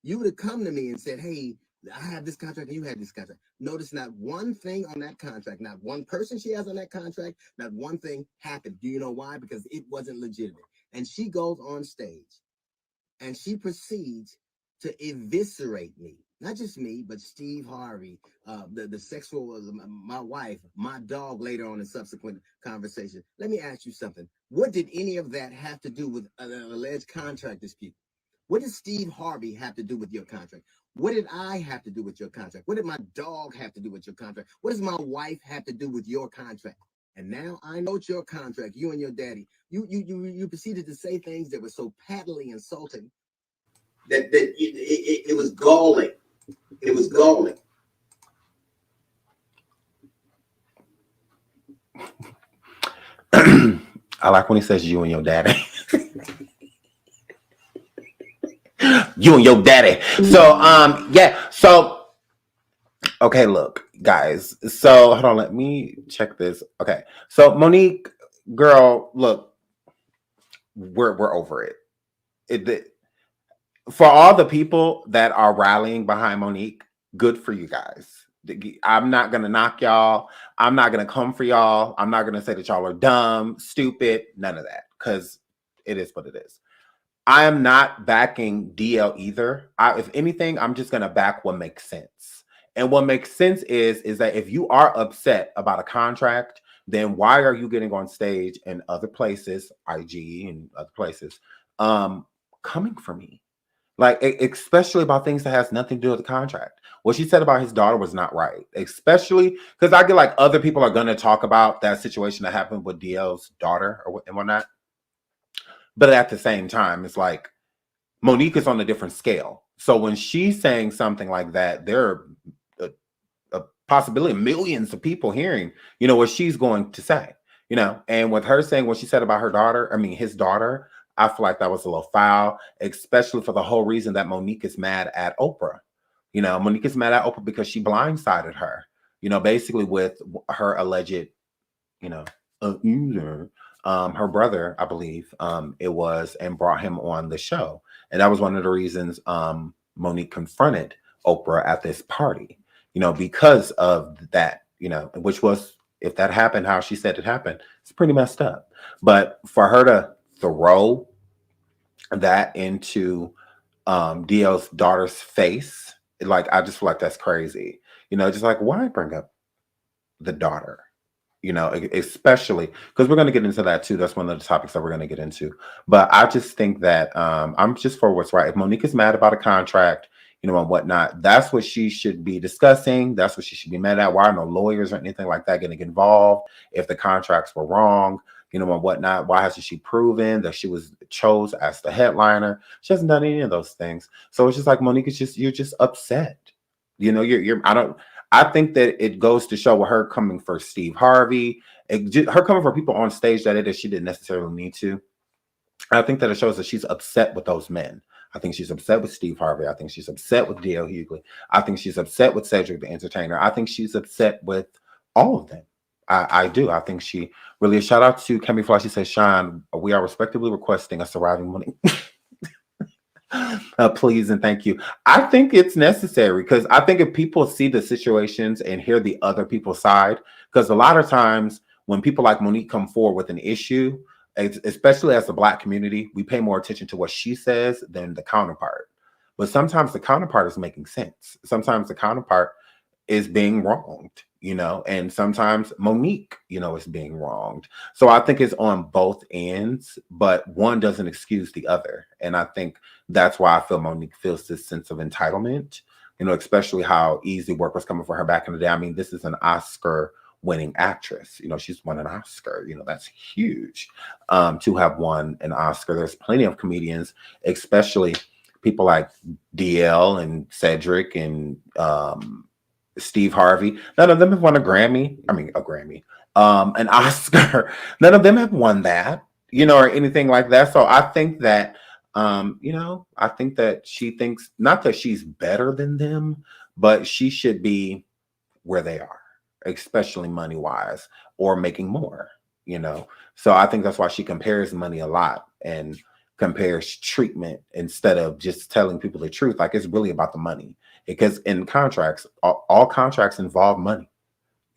you would have come to me and said, hey, I have this contract and you had this contract. Notice not one thing on that contract, not one person she has on that contract, not one thing happened. Do you know why? Because it wasn't legitimate. And she goes on stage and she proceeds to eviscerate me. Not just me, but Steve Harvey, the sexual, my wife, my dog later on in subsequent conversation. Let me ask you something. What did any of that have to do with an alleged contract dispute? What did Steve Harvey have to do with your contract? What did I have to do with your contract? What did my dog have to do with your contract? What does my wife have to do with your contract? And now I know it's your contract, you and your daddy. You proceeded to say things that were so patently insulting that it was galling. It was galling. I like when he says you and your daddy. You and your daddy. So, yeah. So, okay, look, guys. So, hold on. Let me check this. Okay. So, Monique, girl, look, we're over it. For all the people that are rallying behind Monique, good for you guys. I'm not going to knock y'all. I'm not going to come for y'all. I'm not going to say that y'all are dumb, stupid, none of that, because it is what it is. I am not backing DL either. If anything, I'm just going to back what makes sense. And what makes sense is that if you are upset about a contract, then why are you getting on stage in other places, IG and other places, coming for me? Like, especially about things that has nothing to do with the contract. What she said about his daughter was not right, especially because I get like other people are going to talk about that situation that happened with DL's daughter and whatnot. But at the same time, it's like Monique is on a different scale. So when she's saying something like that, there are a possibility of millions of people hearing, what she's going to say, and with her saying what she said about his daughter, I feel like that was a little foul, especially for the whole reason that Monique is mad at Oprah. Monique is mad at Oprah because she blindsided her, basically with her alleged, her brother, I believe it was, and brought him on the show. And that was one of the reasons Monique confronted Oprah at this party, because of that, which was, if that happened, how she said it happened, it's pretty messed up. But for her to throw that into DL's daughter's face, like, I just feel like that's crazy. Just like, why bring up the daughter? Especially because we're going to get into that too. That's one of the topics that we're going to get into. But I just think that I'm just for what's right. If Monique is mad about a contract, and whatnot, that's what she should be discussing. That's what she should be mad at. Why are no lawyers or anything like that getting involved? If the contracts were wrong, and whatnot, why hasn't she proven that she was chose as the headliner? She hasn't done any of those things. So it's just like, Monique, you're just upset. I think that it goes to show with her coming for Steve Harvey, her coming for people on stage that she didn't necessarily need to. I think that it shows that she's upset with those men. I think she's upset with Steve Harvey. I think she's upset with DL Hughley. I think she's upset with Cedric the Entertainer. I think she's upset with all of them. I do. I think she really, a shout out to Kemi Fly. She says, Sean, we are respectively requesting a surviving money. Please and thank you. I think it's necessary because I think if people see the situations and hear the other people's side, because a lot of times when people like Monique come forward with an issue, especially as a Black community, we pay more attention to what she says than the counterpart. But sometimes the counterpart is making sense. Sometimes the counterpart is being wronged, and sometimes Monique, is being wronged. So I think it's on both ends, but one doesn't excuse the other. And I think that's why I feel Monique feels this sense of entitlement, especially how easy work was coming for her back in the day. I mean, this is an Oscar-winning actress. She's won an Oscar. That's huge to have won an Oscar. There's plenty of comedians, especially people like DL and Cedric and Steve Harvey. None of them have won a Grammy. I mean, a Grammy, an Oscar. None of them have won that, or anything like that. So I think that, I think that she thinks not that she's better than them, but she should be where they are, especially money wise or making more, So I think that's why she compares money a lot and compares treatment instead of just telling people the truth. Like, it's really about the money, because in contracts, all contracts involve money.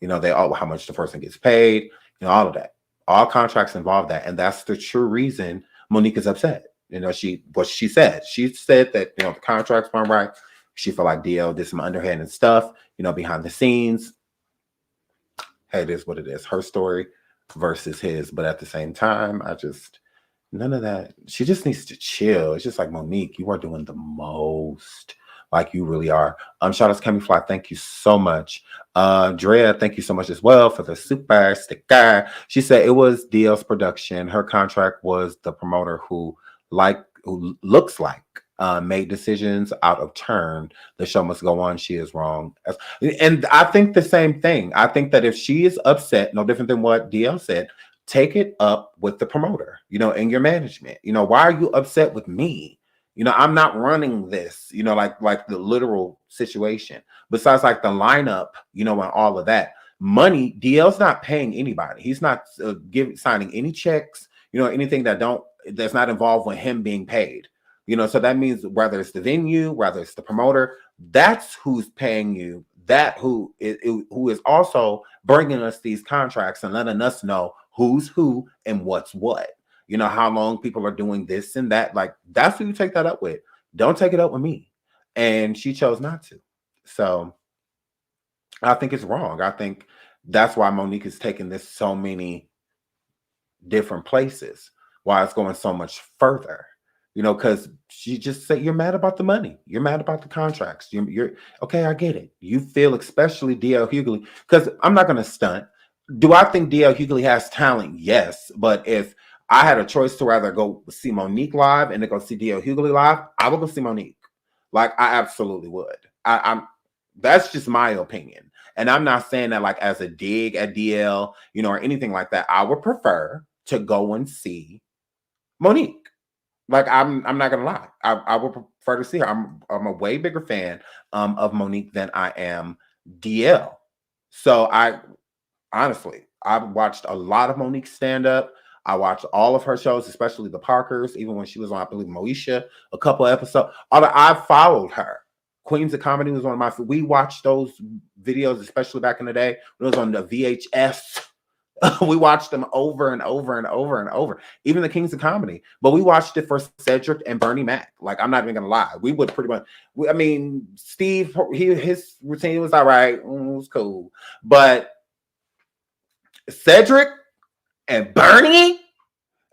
They all, how much the person gets paid, all of that. All contracts involve that. And that's the true reason Monique is upset. She said that, the contracts weren't right. She felt like DL did some underhanded stuff, behind the scenes. Hey, it is what it is. Her story versus his. But at the same time, none of that. She just needs to chill. It's just like, Monique, you are doing the most. Like, you really are. Shout out to Kemi Fly. Thank you so much. Drea, thank you so much as well for the super sticker. She said it was DL's production. Her contract was the promoter who looks like made decisions out of turn. The show must go on. She is wrong. And I think the same thing. I think that if she is upset, no different than what DL said, take it up with the promoter, and your management. Why are you upset with me? I'm not running this, like the literal situation. Besides, like, the lineup, and all of that. Money, DL's not paying anybody. He's not signing any checks, anything that's not involved with him being paid. So that means whether it's the venue, whether it's the promoter, that's who's paying you. That who is also bringing us these contracts and letting us know who's who and what's what. How long people are doing this and that. Like, that's who you take that up with. Don't take it up with me. And she chose not to. So I think it's wrong. I think that's why Monique is taking this so many different places, why it's going so much further. Because she just said, you're mad about the money. You're mad about the contracts. You're okay. I get it. You feel, especially DL Hughley, because I'm not going to stunt. Do I think DL Hughley has talent? Yes. But if I had a choice to rather go see Monique live and to go see DL Hughley live, I would go see Monique. Like, I absolutely would. That's just my opinion. And I'm not saying that like as a dig at DL, or anything like that. I would prefer to go and see Monique. Like, I'm not gonna lie. I would prefer to see her. I'm a way bigger fan of Monique than I am DL. So honestly, I've watched a lot of Monique stand up. I watched all of her shows, especially the Parkers, even when she was on, I believe, Moesha, a couple of episodes. I followed her. Queens of Comedy was one of my, we watched those videos, especially back in the day when it was on the VHS. We watched them over and over and over and over, even the Kings of Comedy. But we watched it for Cedric and Bernie Mac. Like, I'm not even gonna lie, we would pretty much. Steve, his routine was all right, it was cool, but Cedric and Bernie,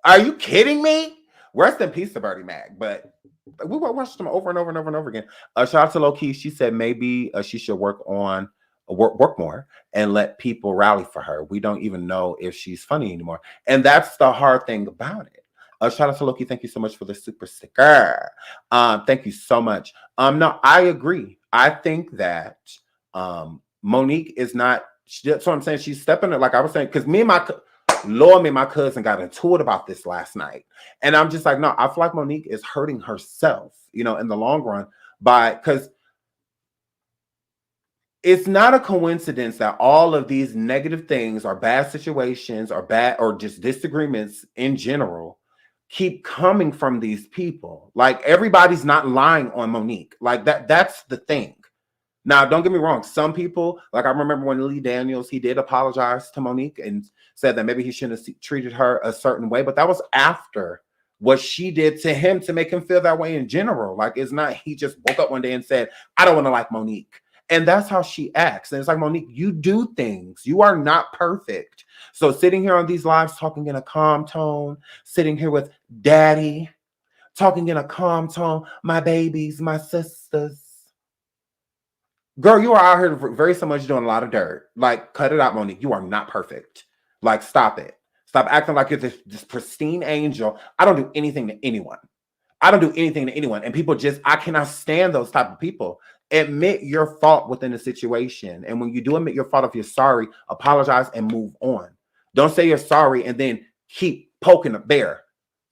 are you kidding me? Rest in peace to Bernie Mac. But we watched them over and over and over and over again. Shout out to Low Key. She said maybe she should work more and let people rally for her. We don't even know if she's funny anymore. And that's the hard thing about it. Shout out to Loki. Thank you so much for the super sticker. Thank you so much. No, I agree. I think that Monique is not, that's what I'm saying. She's stepping it, like I was saying, because me and my cousin got into it about this last night. And I'm just like, no, I feel like Monique is hurting herself, in the long run, because it's not a coincidence that all of these negative things or bad situations or just disagreements in general keep coming from these people. Like, everybody's not lying on Monique. Like, that's the thing. Now, don't get me wrong. Some people, like I remember when Lee Daniels, he did apologize to Monique and said that maybe he shouldn't have treated her a certain way, but that was after what she did to him to make him feel that way in general. Like, it's not, he just woke up one day and said, I don't want to like Monique. And that's how she acts. And it's like, Monique, you do things. You are not perfect. So sitting here on these lives, talking in a calm tone, sitting here with daddy, talking in a calm tone, my babies, my sisters. Girl, you are out here very so much doing a lot of dirt. Like, cut it out, Monique. You are not perfect. Like, stop it. Stop acting like you're this pristine angel. I don't do anything to anyone. And people just, I cannot stand those type of people. Admit your fault within the situation. And when you do admit your fault, if you're sorry, apologize and move on. Don't say you're sorry and then keep poking a bear.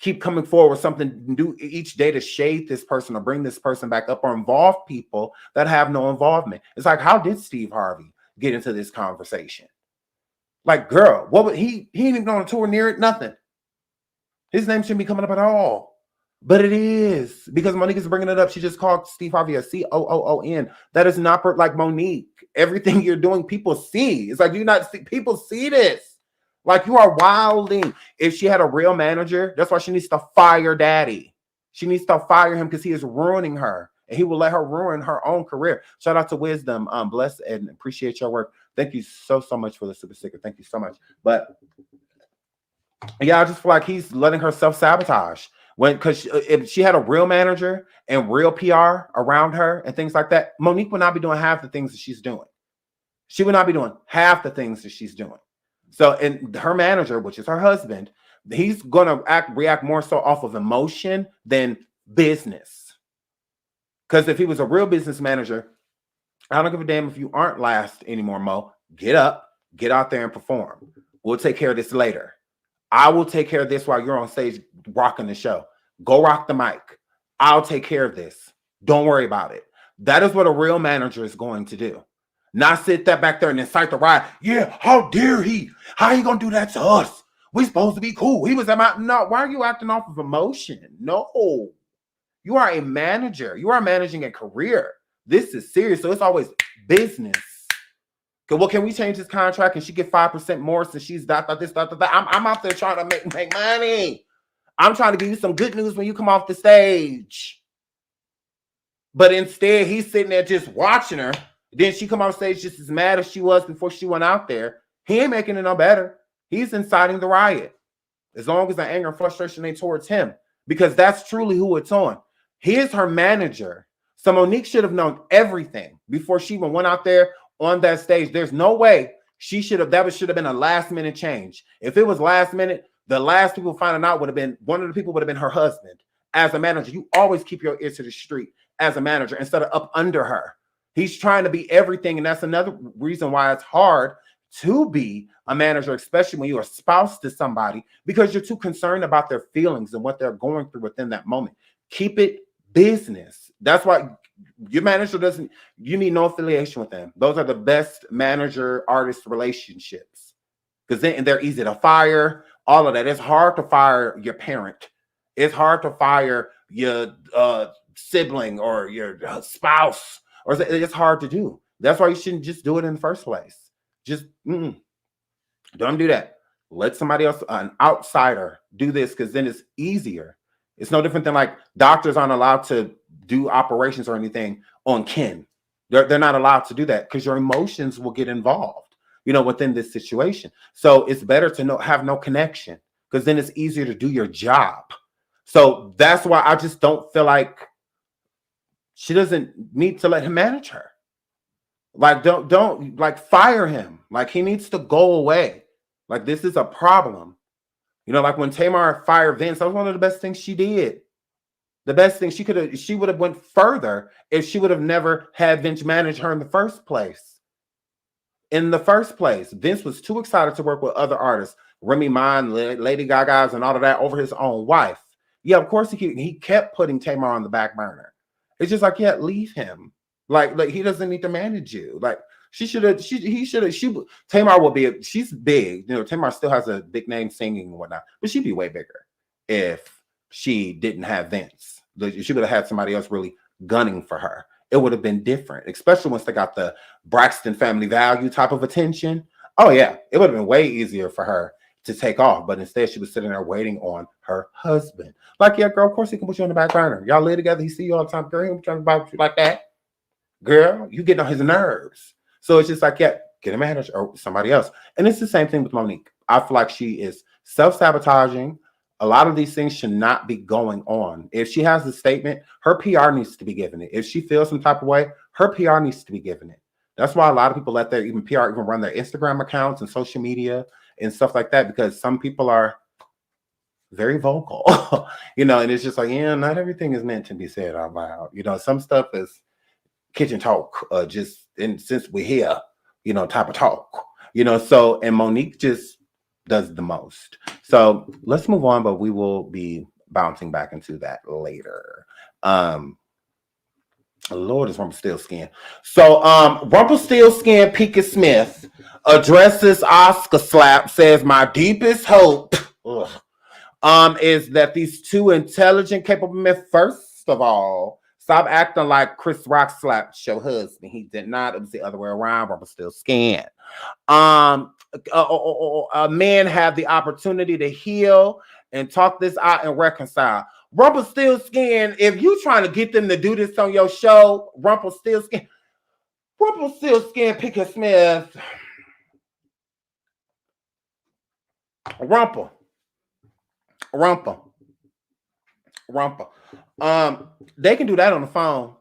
Keep coming forward with something new each day to shade this person or bring this person back up or involve people that have no involvement. It's like, how did Steve Harvey get into this conversation? Like, girl, what would he ain't even on a tour near it, nothing. His name shouldn't be coming up at all. But it is, because Monique is bringing it up. She just called Steve Harvey a COON. That is not like Monique. Everything you're doing, people see. It's like, you not see, people see this. Like, you are wilding. If she had a real manager, that's why she needs to fire daddy. She needs to fire him because he is ruining her. And he will let her ruin her own career. Shout out to Wisdom. Bless and appreciate your work. Thank you so much for the super sticker. Thank you so much. But yeah, I just feel like he's letting her self-sabotage. Because if she had a real manager and real PR around her and things like that, Monique would not be doing half the things that she's doing. She would not be doing half the things that she's doing. So, and her manager, which is her husband, he's going to react more so off of emotion than business. Because if he was a real business manager, I don't give a damn if you aren't last anymore, Mo. Get up, get out there and perform. We'll take care of this later. I will take care of this while you're on stage rocking the show. Go rock the mic. I'll take care of this. Don't worry about it. That is what a real manager is going to do. Not sit that back there and incite the riot. Yeah, how dare he? How you gonna do that to us? We supposed to be cool. He was about no. Why are you acting off of emotion? No, you are a manager. You are managing a career. This is serious. So it's always business. Okay, well, can we change this contract and she get 5% more since she's that. I'm out there trying to make money. I'm trying to give you some good news when you come off the stage. But instead, he's sitting there just watching her. Then she come off stage just as mad as she was before she went out there. He ain't making it no better. He's inciting the riot. As long as the anger and frustration ain't towards him. Because that's truly who it's on. He is her manager. So Monique should have known everything before she even went out there on that stage. There's no way she should have, that should have been a last minute change. If it was last minute, the last people finding out would have been, one of the people would have been her husband. As a manager, you always keep your ear to the street as a manager instead of up under her. He's trying to be everything. And that's another reason why it's hard to be a manager, especially when you're a spouse to somebody, because you're too concerned about their feelings and what they're going through within that moment. Keep it business. That's why your manager doesn't, you need no affiliation with them. Those are the best manager-artist relationships because then they're easy to fire, all of that. It's hard to fire your parent. It's hard to fire your sibling or your spouse. Or it's hard to do. That's why you shouldn't just do it in the first place. Just don't do that. Let somebody else, an outsider, do this because then it's easier. It's no different than like doctors aren't allowed to do operations or anything on kin. They're not allowed to do that because your emotions will get involved, within this situation. So it's better to have no connection because then it's easier to do your job. So that's why I just don't feel like she doesn't need to let him manage her. Like, don't like fire him. Like he needs to go away. Like this is a problem. Like when Tamar fired Vince, that was one of the best things she did. The best thing she would have went further if she would have never had Vince manage her in the first place. Vince was too excited to work with other artists, Remy Ma, Lady Gaga's and all of that over his own wife. Yeah, of course he kept putting Tamar on the back burner. It's just like, yeah, leave him. Like he doesn't need to manage you. Like Tamar will be, she's big. Tamar still has a big name singing and whatnot, but she'd be way bigger if she didn't have Vince. She would have had somebody else really gunning for her. It would have been different, especially once they got the Braxton family value type of attention. Oh yeah, it would have been way easier for her to take off, but instead she was sitting there waiting on her husband. Like, yeah, girl, of course he can put you on the back burner. Y'all live together. He see you all the time. Girl, he ain't trying to bother you like that. Girl, you getting on his nerves. So it's just like, yeah, get a manager or somebody else. And it's the same thing with Monique. I feel like she is self-sabotaging. A lot of these things should not be going on. If she has a statement, her PR needs to be given it. If she feels some type of way, her PR needs to be given it. That's why a lot of people let their PR even run their Instagram accounts and social media and stuff like that, because some people are very vocal, and it's just like, yeah, not everything is meant to be said out loud. Some stuff kitchen talk, since we're here, type of talk, so, and Monique just does the most. So let's move on, but we will be bouncing back into that later. Lord, is Rumpelstiltskin. So, Rumpelstiltskin Pinkett Smith addresses Oscar slap, says, my deepest hope is that these two intelligent, capable men, first of all, stop acting like Chris Rock slapped your husband. He did not. It was the other way around. Rumpelstiltskin. Men have the opportunity to heal and talk this out and reconcile. Rumpelstiltskin, if you trying to get them to do this on your show, Rumpelstiltskin Pinkett Smith, Rumple. They can do that on the phone.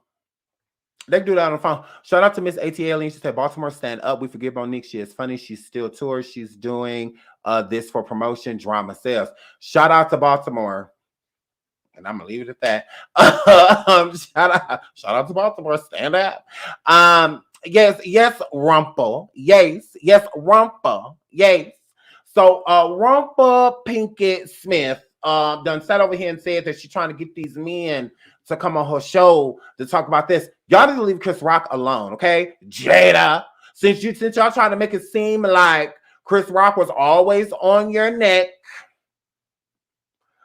Shout out to Miss ATL. She said, Baltimore, stand up. We forgive Monique. She is funny. She's still tours. She's doing this for promotion, drama sales. Shout out to Baltimore. And I'm gonna leave it at that. Shout out to Baltimore. Stand up. Yes, Rumple. Yes, Rumple. Yes. So Rumple Pinkett Smith done sat over here and said that she's trying to get these men to come on her show to talk about this. Y'all need to leave Chris Rock alone, okay? Jada, since y'all trying to make it seem like Chris Rock was always on your neck,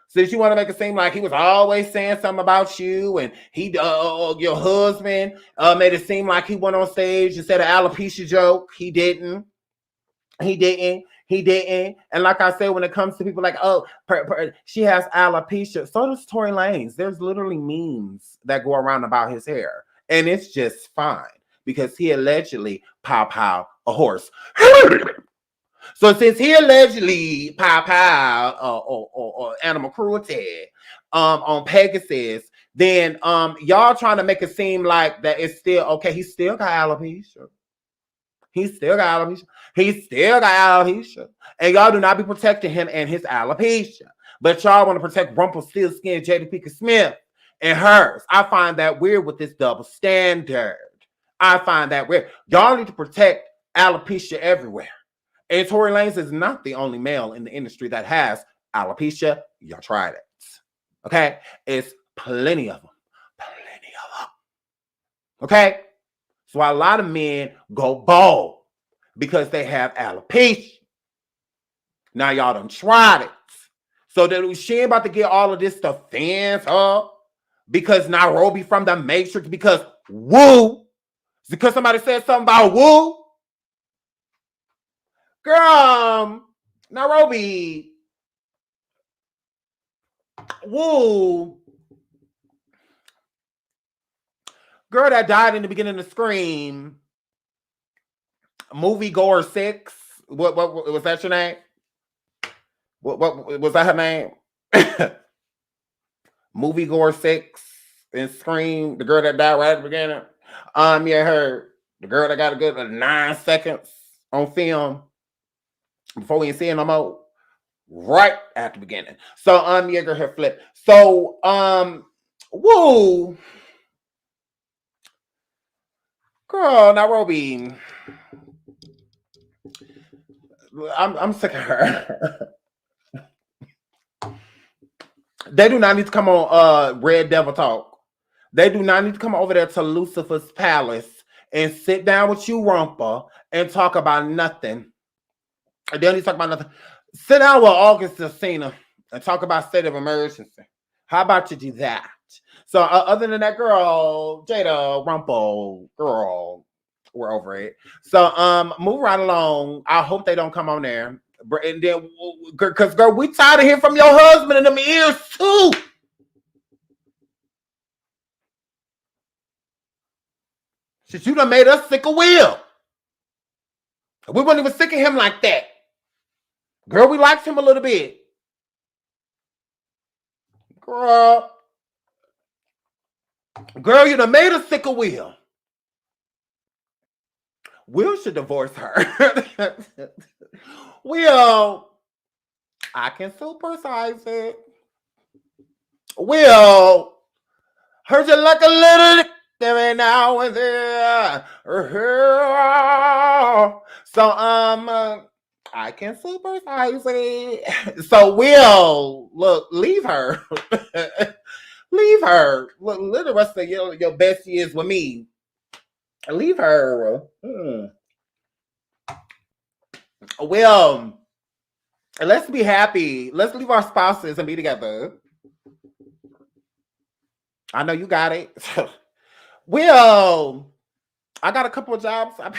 since you want to make it seem like he was always saying something about you, and he, your husband, made it seem like he went on stage and said an alopecia joke. He didn't. And like I said, when it comes to people like, she has alopecia, so does Tory Lanez. There's literally memes that go around about his hair, and it's just fine because he allegedly pow a horse. So since he allegedly or animal cruelty on Pegasus, then y'all trying to make it seem like that it's still okay. He still got alopecia. And y'all do not be protecting him and his alopecia. But y'all want to protect Rumpelstiltskin, Jada Pinkett Smith, and hers. I find that weird with this double standard. I find that weird. Y'all need to protect alopecia everywhere. And Tory Lanez is not the only male in the industry that has alopecia. Y'all tried it. Okay? It's plenty of them. Okay? So a lot of men go bald because they have alopecia. Now y'all done tried it. So that she ain't about to get all of this stuff fans up because Nairobi from the Matrix, because woo. Because somebody said something about woo. Girl, Nairobi, woo. Girl that died in the beginning of Scream. Moviegoer 6. What was that your name? What was that her name? Moviegoer 6 in Scream. The girl that died right at the beginning. Yeah, her. The girl that got a good 9 seconds on film before we ain't see it no more. Right at the beginning. So yeah, girl, her flip. So woo. Girl, Nairobi. I'm sick of her. They do not need to come on Red Devil Talk. They do not need to come over there to Lucifer's Palace and sit down with you, Rumpa, and talk about nothing. They don't need to talk about nothing. Sit down with August Celina and talk about state of emergency. How about you do that? So other than that, girl, Jada, Rumple, girl, we're over it. So move right along. I hope they don't come on there. And then, because girl, we tired of hearing from your husband in them ears too. Since you done made us sick of Will. We weren't even sick of him like that. Girl, we liked him a little bit. Girl, you done made us sick of Will. Will should divorce her. Will, I can supersize it. Will, heard you like a little every now and then. So I can supersize it. So Will, look, leave her. Leave her. Look, live the rest of your best years with me. Leave her. Will, let's be happy. Let's leave our spouses and be together. I know you got it. Will, I got a couple of jobs. I'm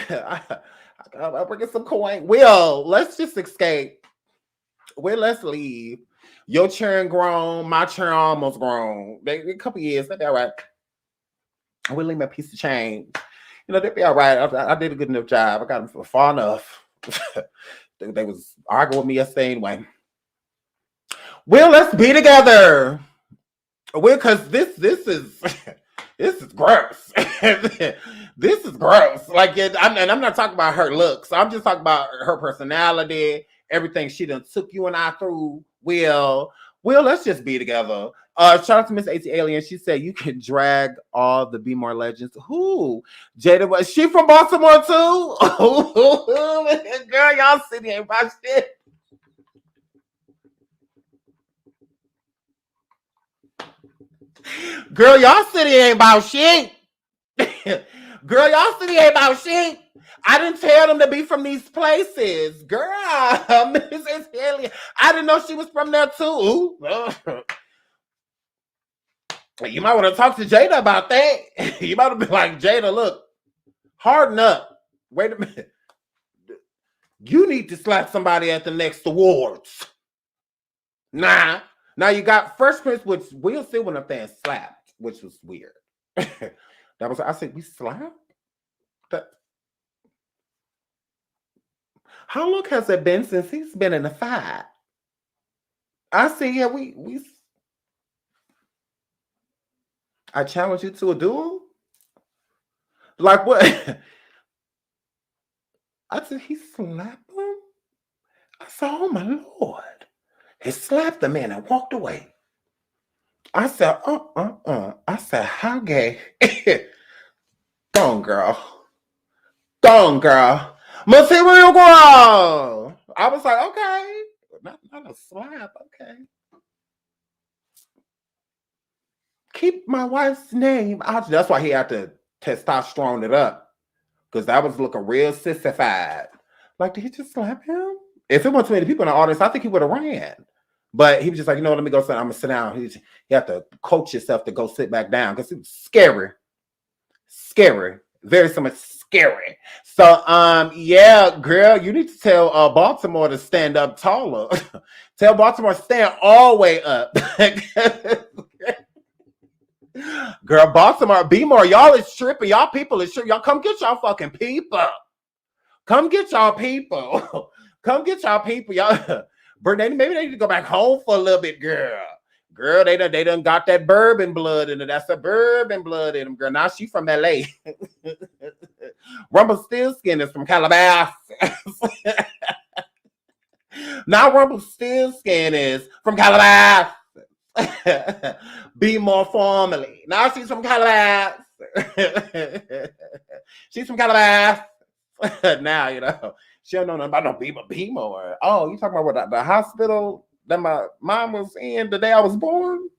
bringing some coin. Will, let's just escape. Will, let's leave. Your churn grown. My churn almost grown. A couple years. They'll be all right. I will leave me a piece of change. You know, they'll be all right. I did a good enough job. I got them far enough. They was arguing with me yesterday anyway. Will, let's be together. Will, because this is this is gross. This is gross. Like, and I'm not talking about her looks. I'm just talking about her personality, everything she done took you and I through. Will, let's just be together. Shout out to Miss AT Alien. She said you can drag all the Be More legends. Who? Jada, was she from Baltimore too? Girl, y'all sitting here about shit. Girl, y'all city ain't about shit. Girl, y'all city ain't about shit. I didn't tell them to be from these places. Girl, Miss Alien. I didn't know she was from there too. You might want to talk to Jada about that. You might have been like, Jada, look, harden up. Wait a minute. You need to slap somebody at the next awards. Nah. Now you got Fresh Prince, which Will still went up there and slapped, which was weird. That was, I said, we slapped? How long has it been since he's been in a fight? I see, yeah, I challenge you to a duel? Like what? I said, he slapped him? I said, oh my Lord. He slapped the man and walked away. I said, I said, how gay? Go on, girl. Go on, girl. Material girl. I was like, okay. Not a slap, okay. Keep my wife's name out. That's why he had to testosterone it up. Because that was looking real sissified. Like, did he just slap him? If it wasn't too many people in the audience, I think he would have ran. But he was just like, you know, let me go sit. I'm going to sit down. You have to coach yourself to go sit back down. Because it was scary. Scary. Very so much scary. So, yeah, girl, you need to tell Baltimore to stand up taller. Tell Baltimore to stand all the way up. Girl, Baltimore, be more. Y'all is tripping. Y'all people is tripping. Y'all come get y'all fucking people. Come get y'all people. Come get y'all people. Y'all, maybe they need to go back home for a little bit, girl. Girl, they done got that bourbon blood in it. That's a bourbon blood in them, girl. Now she from LA. Rumpelstiltskin is from Calabasas. Now Rumpelstiltskin is from Calabasas. Be more formally. Now she's from Calabasas. She's from Calabasas. Now, you know, she don't know nothing about no be more. Oh, you talking about what, the hospital that my mom was in the day I was born?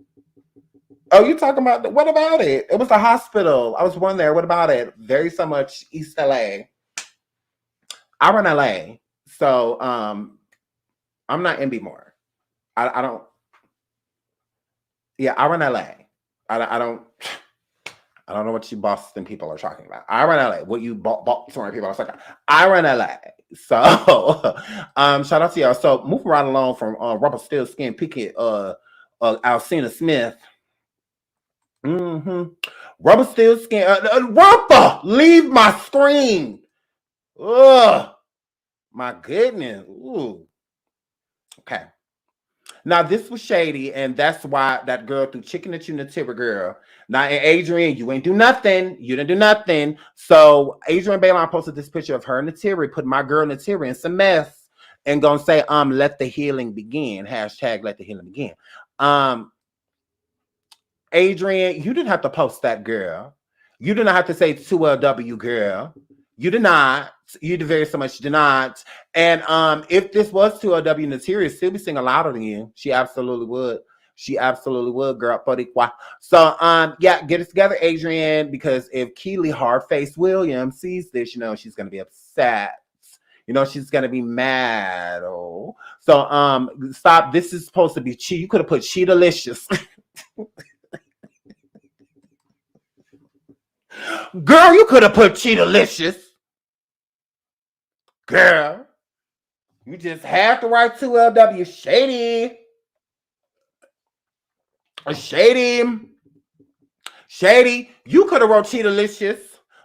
Oh, you talking about, what about it? It was a hospital. I was born there. What about it? Very so much East LA. I run LA. So I'm not in Be More. I don't. Yeah, I run LA. I don't know what you Boston people are talking about. I run LA. What you Baltimore people are talking about. I run LA. So shout out to y'all. So moving right along from Rumpelstiltskin Pickett, Alcina Smith. Rumpelstiltskin, Rumpa, leave my screen. Ugh, my goodness. Ooh. Okay. Now this was shady, and that's why that girl threw chicken at you, Natira girl. Now, and Adrienne, you ain't do nothing. You didn't do nothing. So Adrienne Bailon posted this picture of her and Natira, put my girl Natira in some mess, and gonna say, let the healing begin. Hashtag let the healing begin. Adrienne, you didn't have to post that, girl. You do not have to say 2LW, girl. You did not. You very so much did not. And if this was 2LW Natiri, still be singing louder than you. She absolutely would. She absolutely would, girl. So yeah, get it together, Adrienne, because if Keely Hardface Williams sees this, you know, she's gonna be upset. You know, she's gonna be mad. Oh, so stop. This is supposed to be cheat. You could have put Cheetalicious. Girl, you could have put Cheetalicious. Girl, you just have to write 2LW. Shady. Shady. You could have wrote Cheetalicious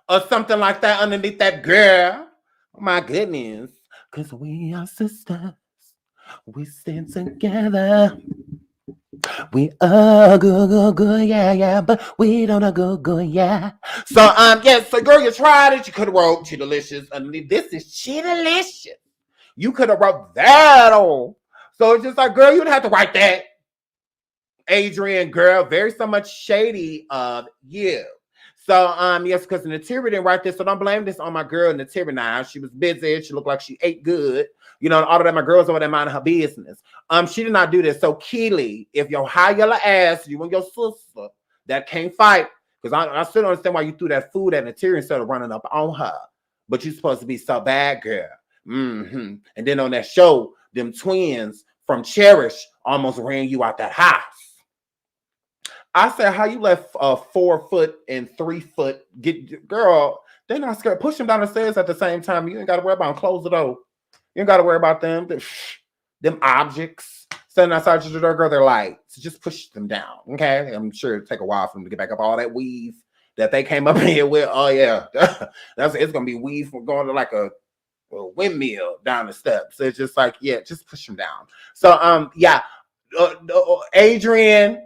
or something like that underneath that, girl. Oh my goodness. Because we are sisters. We stand together. We are good, yeah, but we don't are good, yeah. So, yeah, so girl, you tried it. You could have wrote Cheetalicious underneath. This is Cheetalicious. You could have wrote that on. So it's just like, girl, you don't have to write that. Adrienne, girl, very so much shady of you. So, yes, because Natiri didn't write this, so don't blame this on my girl Natiri now. She was busy. She looked like she ate good. You know, all of that, my girls over there minding her business. She did not do this. So, Keely, if your high yellow ass, you and your sister that can't fight, because I still don't understand why you threw that food at Natiri instead of running up on her. But you're supposed to be so bad, girl. And then on that show, them twins from Cherish almost ran you out that house. I said, how you let 4 foot and 3 foot get, girl, they're not scared. Push them down the stairs at the same time. You ain't got to worry about them. Close the door. You ain't got to worry about them. Them objects standing outside your door, girl, they're light. So just push them down, okay? I'm sure it'll take a while for them to get back up all that weave that they came up in here with. Oh, yeah. It's going to be weave from going to like a windmill down the steps. So it's just like, yeah, just push them down. So, yeah. Adrienne,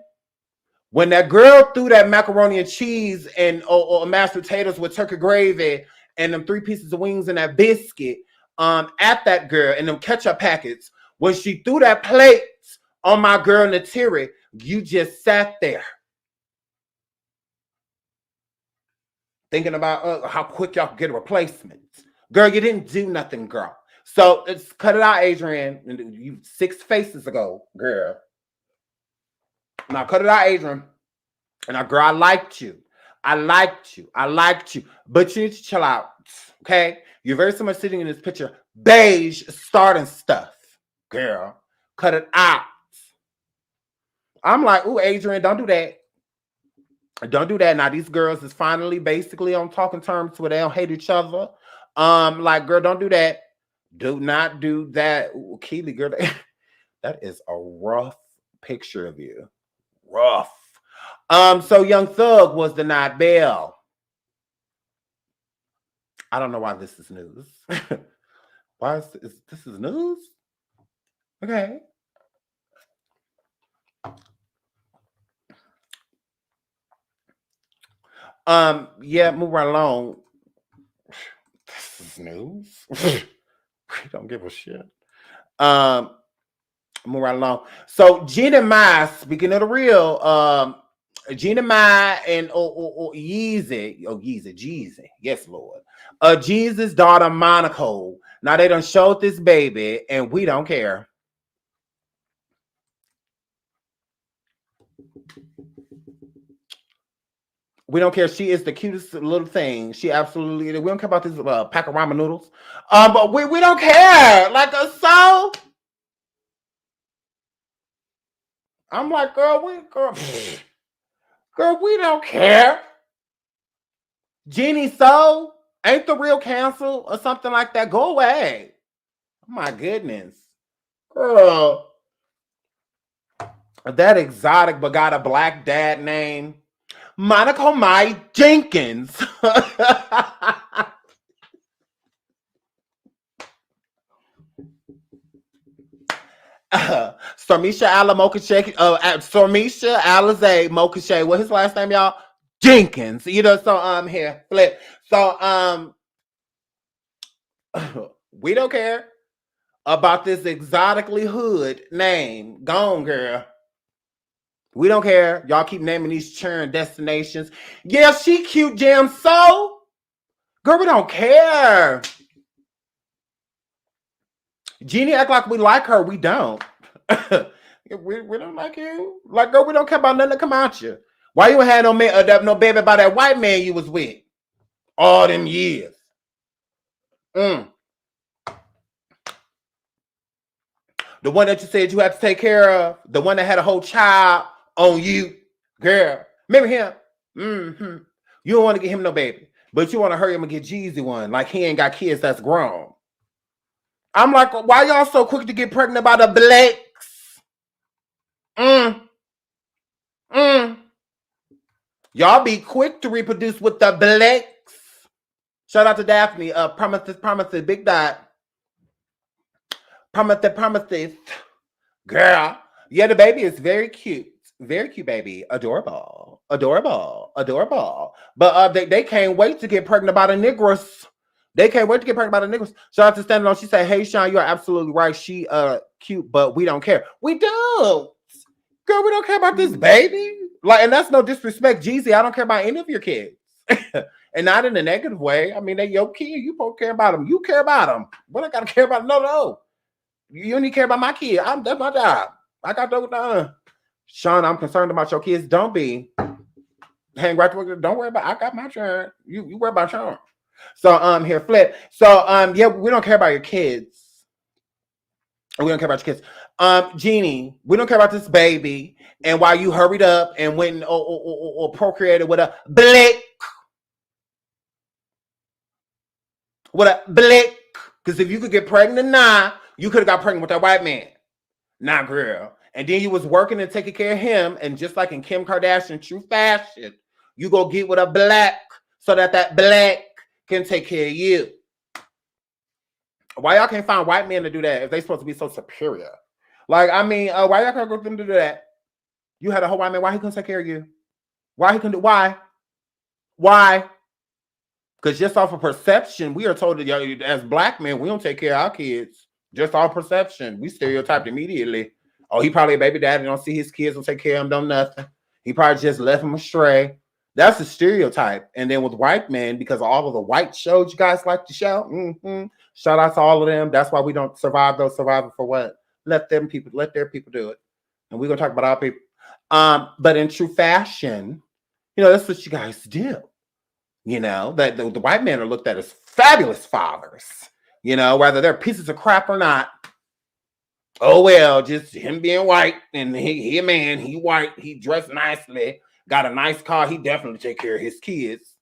when that girl threw that macaroni and cheese and or mashed potatoes with turkey gravy and them 3 pieces of wings and that biscuit at that girl and them ketchup packets, when she threw that plate on my girl Natiri, you just sat there thinking about how quick y'all could get a replacement. Girl, you didn't do nothing, girl. So let's cut it out, Adrienne. You 6 faces ago, girl. Now cut it out, Adrienne. And now, girl, I liked you. But you need to chill out, okay? You're very so much sitting in this picture. Beige starting stuff, girl. Cut it out. I'm like, ooh, Adrienne, don't do that. Don't do that. Now, these girls is finally basically on talking terms where they don't hate each other. Like, girl, don't do that. Do not do that. Ooh, Keely, girl, that is a rough picture of you. Rough. So Young Thug was denied bail. I don't know why this is news. Why is this is news? Okay. Yeah, move right along. This is news. We don't give a shit. Move right along. So Jeannie Mai, speaking of the real, Jeannie Mai and Jeezy, yes, Lord. Jesus' daughter Monaco. Now they done showed this baby, and we don't care. We don't care. She is the cutest little thing. She absolutely. We don't care about this pack of ramen noodles. But we don't care. Like so. I'm like, girl, we don't care. Jeannie So ain't the real cancel or something like that. Go away. Oh my goodness. Girl. That exotic but got a black dad name. Monica Mai Jenkins. Stormisha Alizé Mokashe. What's his last name, y'all? Jenkins. You know, so here, flip. So we don't care about this exotically hood name. Gone, girl. We don't care. Y'all keep naming these churn destinations. Yeah, she cute, damn so. Girl, we don't care. Jeannie act like we like her. We don't. we don't like you. Like, girl, we don't care about nothing that come out you. Why you had no baby by that white man you was with all them years? The one that you said you had to take care of, the one that had a whole child on you, girl. Remember him? You don't want to get him no baby, but you want to hurry him and get Jeezy one. Like he ain't got kids that's grown. I'm like, why y'all so quick to get pregnant by the Blakes? Y'all be quick to reproduce with the Blakes. Shout out to Daphne. Promises, big dot. Promises. Girl. Yeah, the baby is very cute. Very cute baby. Adorable. But they can't wait to get pregnant by the Negroes. They can't wait to get pregnant by the Negroes. Shout out to Standing On. She said, hey, Sean, you're absolutely right. She cute, but we don't care. We don't. Girl, we don't care about this baby. Like, and that's no disrespect, Jeezy. I don't care about any of your kids. And not in a negative way. I mean, they your kid. You both care about them. You care about them. What I gotta care about? No. You only care about my kid. That's my job. I got those done. Sean, I'm concerned about your kids. Don't be. Hang right to don't worry about. I got my turn. You worry about your. So here, Flip. So yeah, we don't care about your kids. We don't care about your kids. Jeannie, we don't care about this baby. And while you hurried up and went or procreated with a Blake. With a Blake. Because if you could get pregnant now, you could have got pregnant with that white man. Nah, girl. And then you was working and taking care of him. And just like in Kim Kardashian true fashion, you go get with a black so that black can take care of you. Why y'all can't find white men to do that if they supposed to be so superior? Like, I mean, why y'all can't go them to do that? You had a whole white man. Why he couldn't take care of you? Why he couldn't do? Why? Because just off of perception, we are told that y'all, as black men, we don't take care of our kids. Just off perception, we stereotyped immediately. Oh, he probably a baby daddy. Don't see his kids. Don't take care of him. Don't nothing. He probably just left him astray. That's a stereotype. And then with white men, because of all of the white shows you guys like to show, shout out to all of them. That's why we don't survive those survivors for what? Let their people do it. And we're gonna talk about our people. But in true fashion, that's what you guys do. That the white men are looked at as fabulous fathers. Whether they're pieces of crap or not. Oh well, just him being white and he a man, he white, he dressed nicely, got a nice car, he definitely take care of his kids.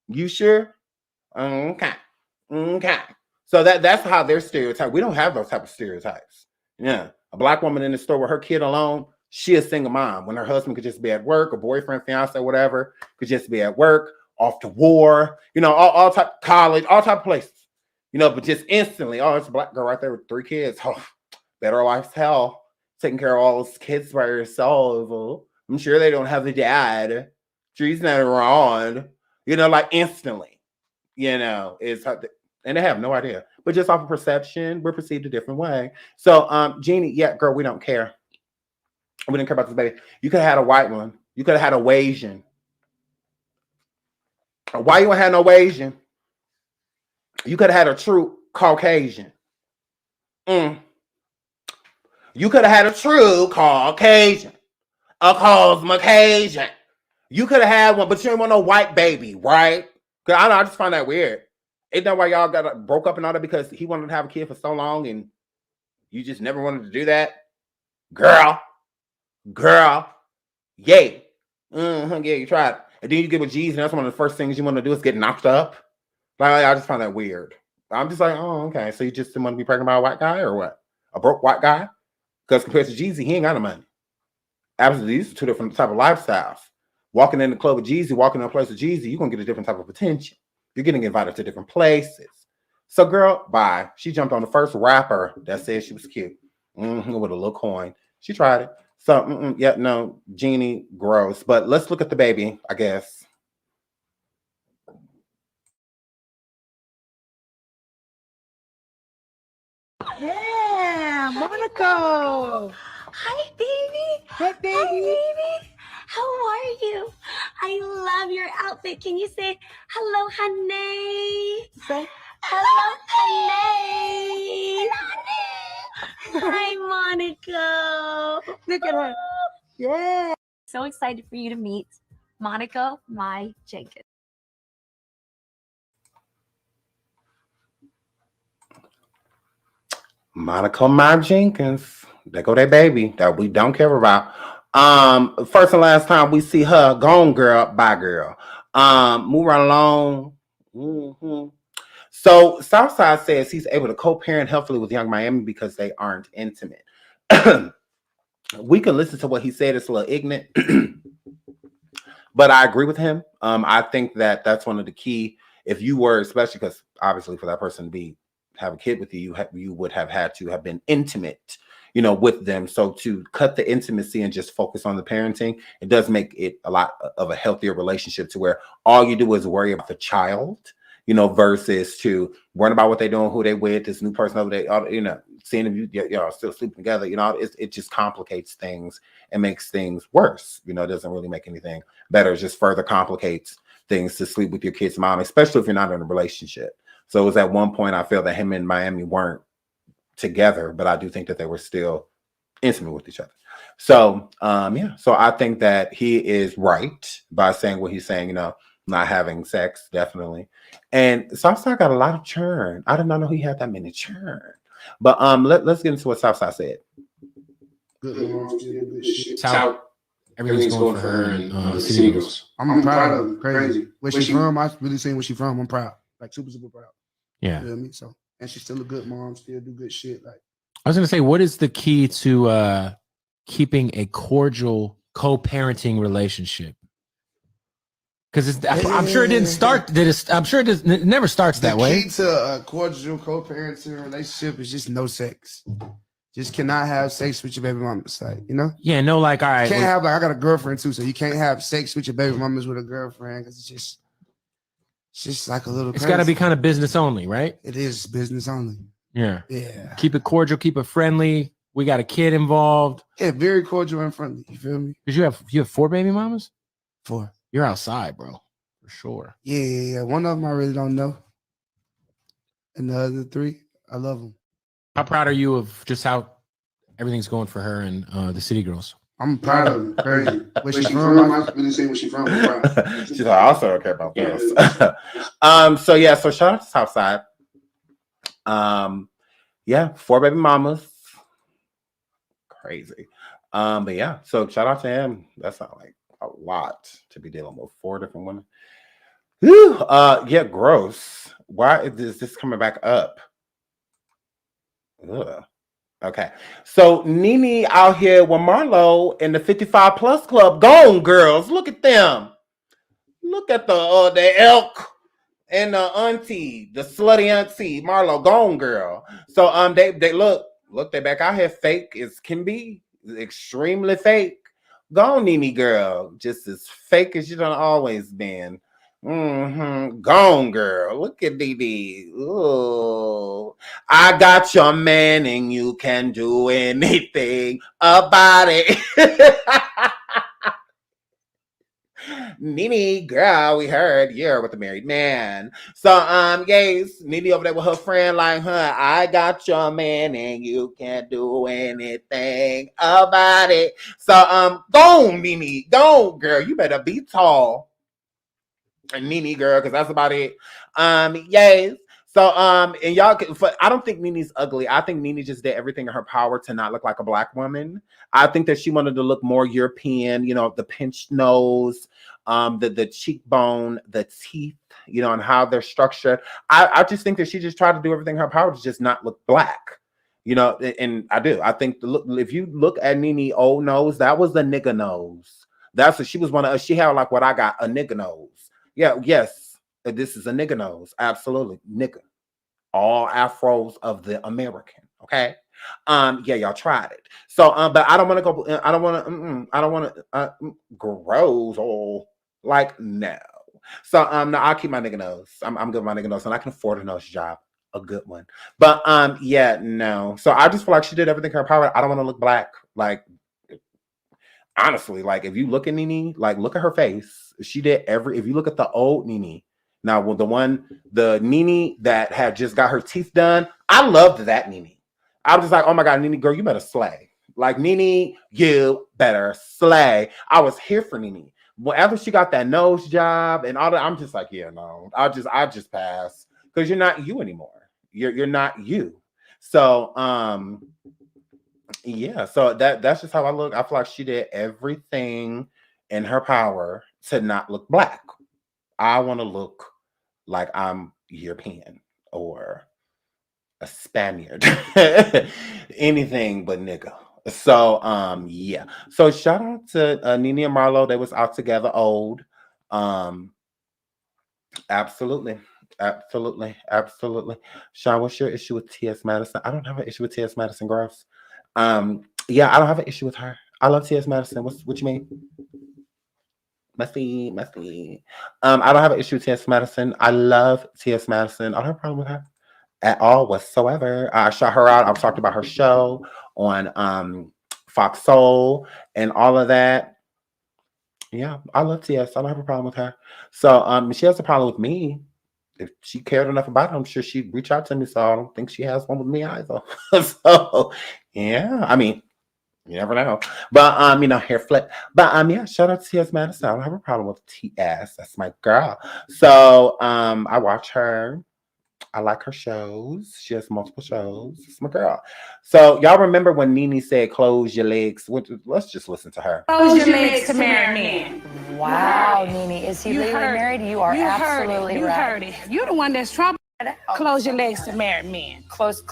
You sure? Okay. So that's how they're stereotyped. We don't have those type of stereotypes. Yeah. A black woman in the store with her kid alone, she a single mom when her husband could just be at work, a boyfriend, fiance, whatever, could just be at work, off to war, all type of college, all type of places. But just instantly, oh, it's a black girl right there with 3 kids. Oh, better life's hell. Taking care of all those kids by yourself. I'm sure they don't have a dad. She's not around. Like instantly. It's and they have no idea. But just off of perception, we're perceived a different way. So, Jeannie, yeah, girl, we don't care. We didn't care about this baby. You could have had a white one. You could have had a Asian. Why you ain't had no Asian? You could have had a true Caucasian. You could have had a true Caucasian. A Cosmocasian. You could have had one, but you didn't want no white baby, right? Because I just find that weird. Ain't that why y'all broke up and all that? Because he wanted to have a kid for so long and you just never wanted to do that? Girl. Yay. Yeah, you tried. And then you get with G's, and that's one of the first things you want to do is get knocked up. Like, I just find that weird. I'm just like, oh, okay. So you just didn't want to be pregnant by a white guy or what? A broke white guy? Because compared to Jeezy, he ain't got no money. Absolutely, these are 2 different type of lifestyles. Walking in the club with Jeezy, walking in a place with Jeezy, you're going to get a different type of attention. You're getting invited to different places. So, girl, bye. She jumped on the first rapper that said she was cute. With a little coin. She tried it. So, yeah, no, Jeannie, gross. But let's look at the baby, I guess. Yeah, Monaco. Hi, baby. Hey, baby. Hi, baby. How are you? I love your outfit. Can you say hello, honey? Say hello, honey. Hi, Monica. look at her. Yeah. So excited for you to meet Monica Mai Jenkins. Monica Mai Jenkins. There go that baby that we don't care about. First and last time we see her, gone girl, bye girl. Move right along. Mm-hmm. So Southside says he's able to co-parent healthily with Young Miami because they aren't intimate. We can listen to what he said. It's a little ignorant, but I agree with him. I think that that's one of the key. If you were, especially because obviously for that person to have a kid with you, you would have had to have been intimate, with them. So to cut the intimacy and just focus on the parenting, it does make it a lot of a healthier relationship to where all you do is worry about the child, versus to worrying about what they're doing, who they with, this new person over there, seeing them, y'all still sleeping together, it just complicates things and makes things worse. It doesn't really make anything better. It just further complicates things to sleep with your kid's mom, especially if you're not in a relationship. So it was at one point I feel that him and Miami weren't together, but I do think that they were still intimate with each other. So so I think that he is right by saying what he's saying, not having sex, definitely. And Southside got a lot of churn. I did not know he had that many churn. But let's get into what Southside said. Good mom, good shit. South, everything's going for her and City Girls. I'm proud of her. Crazy. Where she from? I really seen where she from. I'm proud. Like super proud. Yeah. You know what I mean? So, and she's still a good mom, still do good shit. Like I was gonna say, what is the key to keeping a cordial co-parenting relationship? Because I'm sure it didn't start. I'm sure it never starts that way. The key to a cordial co-parenting relationship is just no sex. Just cannot have sex with your baby mama's, like, Yeah, no, like, all right. You can't have, like, I got a girlfriend too, so you can't have sex with your baby mamas with a girlfriend because it's just like a little. It's got to be kind of business only, right? It is business only. Yeah. Yeah. Keep it cordial, keep it friendly. We got a kid involved. Yeah, very cordial and friendly. You feel me? Because you have 4 baby mamas? 4. You're outside, bro. For sure. Yeah. One of them I really don't know. And the other 3, I love them. How proud are you of just how everything's going for her and the City Girls? I'm proud of her. Crazy. Where she from? I really say where she from. I'm proud. She's like, I also don't care about girls. So shout out to Southside. 4 baby mamas. Crazy. But yeah, so shout out to him. That's not like a lot to be dealing with 4 different women. Whew. Gross. Why is this coming back up? Ugh. Okay. So NeNe out here with Marlo in the 55 plus club. Gone girls. Look at them. Look at the elk and the auntie, the slutty auntie, Marlo, gone girl. So they look, they back out here fake as can be, extremely fake. Gone NeNe girl, just as fake as you done always been. Gone girl. Look at DD. Ooh. I got your man and you can do anything about it. NeNe girl, we heard you're with a married man. So yes, NeNe over there with her friend like her. I got your man and you can't do anything about it. So go NeNe, go girl. You better be tall. And NeNe girl, because that's about it. Yes. So and y'all, I don't think NeNe's ugly. I think NeNe just did everything in her power to not look like a black woman. I think that she wanted to look more European, the pinched nose, the cheekbone, the teeth, and how they're structured. I just think that she just tried to do everything in her power to just not look black. And I do. I think if you look at NeNe old nose, that was the nigga nose. That's what she was one of us. She had like what I got, a nigga nose. Yeah, yes. This is a nigga nose. Absolutely. Nigga. All afros of the American. Okay. Y'all tried it. So, but I don't want to go, I don't want to, gross. Oh, like, no. So, no, I'll keep my nigga nose. I'm good with my nigga nose, and I can afford a nose job. A good one. But, no. So I just feel like she did everything in her power. I don't want to look black. Like, honestly, like if you look at NeNe, like look at her face. She did if you look at the old NeNe, now with the NeNe that had just got her teeth done, I loved that NeNe. I was just like, oh my God, NeNe, girl, you better slay. Like NeNe, you better slay. I was here for NeNe. Whenever she got that nose job and all that, I'm just like, yeah, no, I just pass because you're not you anymore. You're not you. So yeah, so that's just how I look. I feel like she did everything in her power to not look black. I want to look like I'm European or a Spaniard, anything but nigga. So yeah. So shout out to NeNe and Marlo. They was out together old. Absolutely. Absolutely. Sean, what's your issue with T.S. Madison? I don't have an issue with T.S. Madison, gross. Yeah, I don't have an issue with her. I love T.S. Madison. What you mean? Messy. I don't have an issue with T.S. Madison. I love T.S. Madison. I don't have a problem with her at all whatsoever. I shot her out. I've talked about her show on Fox Soul and all of that. Yeah, I love T.S. I don't have a problem with her. So she has a problem with me. If she cared enough about it, I'm sure she'd reach out to me. So I don't think she has one with me either. So yeah, I mean, you never know. But hair flip. But yeah, shout out to T.S. Madison. I don't have a problem with T.S. That's my girl. So I watch her. I like her shows. She has multiple shows. It's my girl. So y'all remember when NeNe said, "Close your legs"? Let's just listen to her. Close your legs to marry men. Wow, NeNe, is he legally married? You are absolutely right. You heard it. You're the one that's trouble. Close your legs to marry men. Close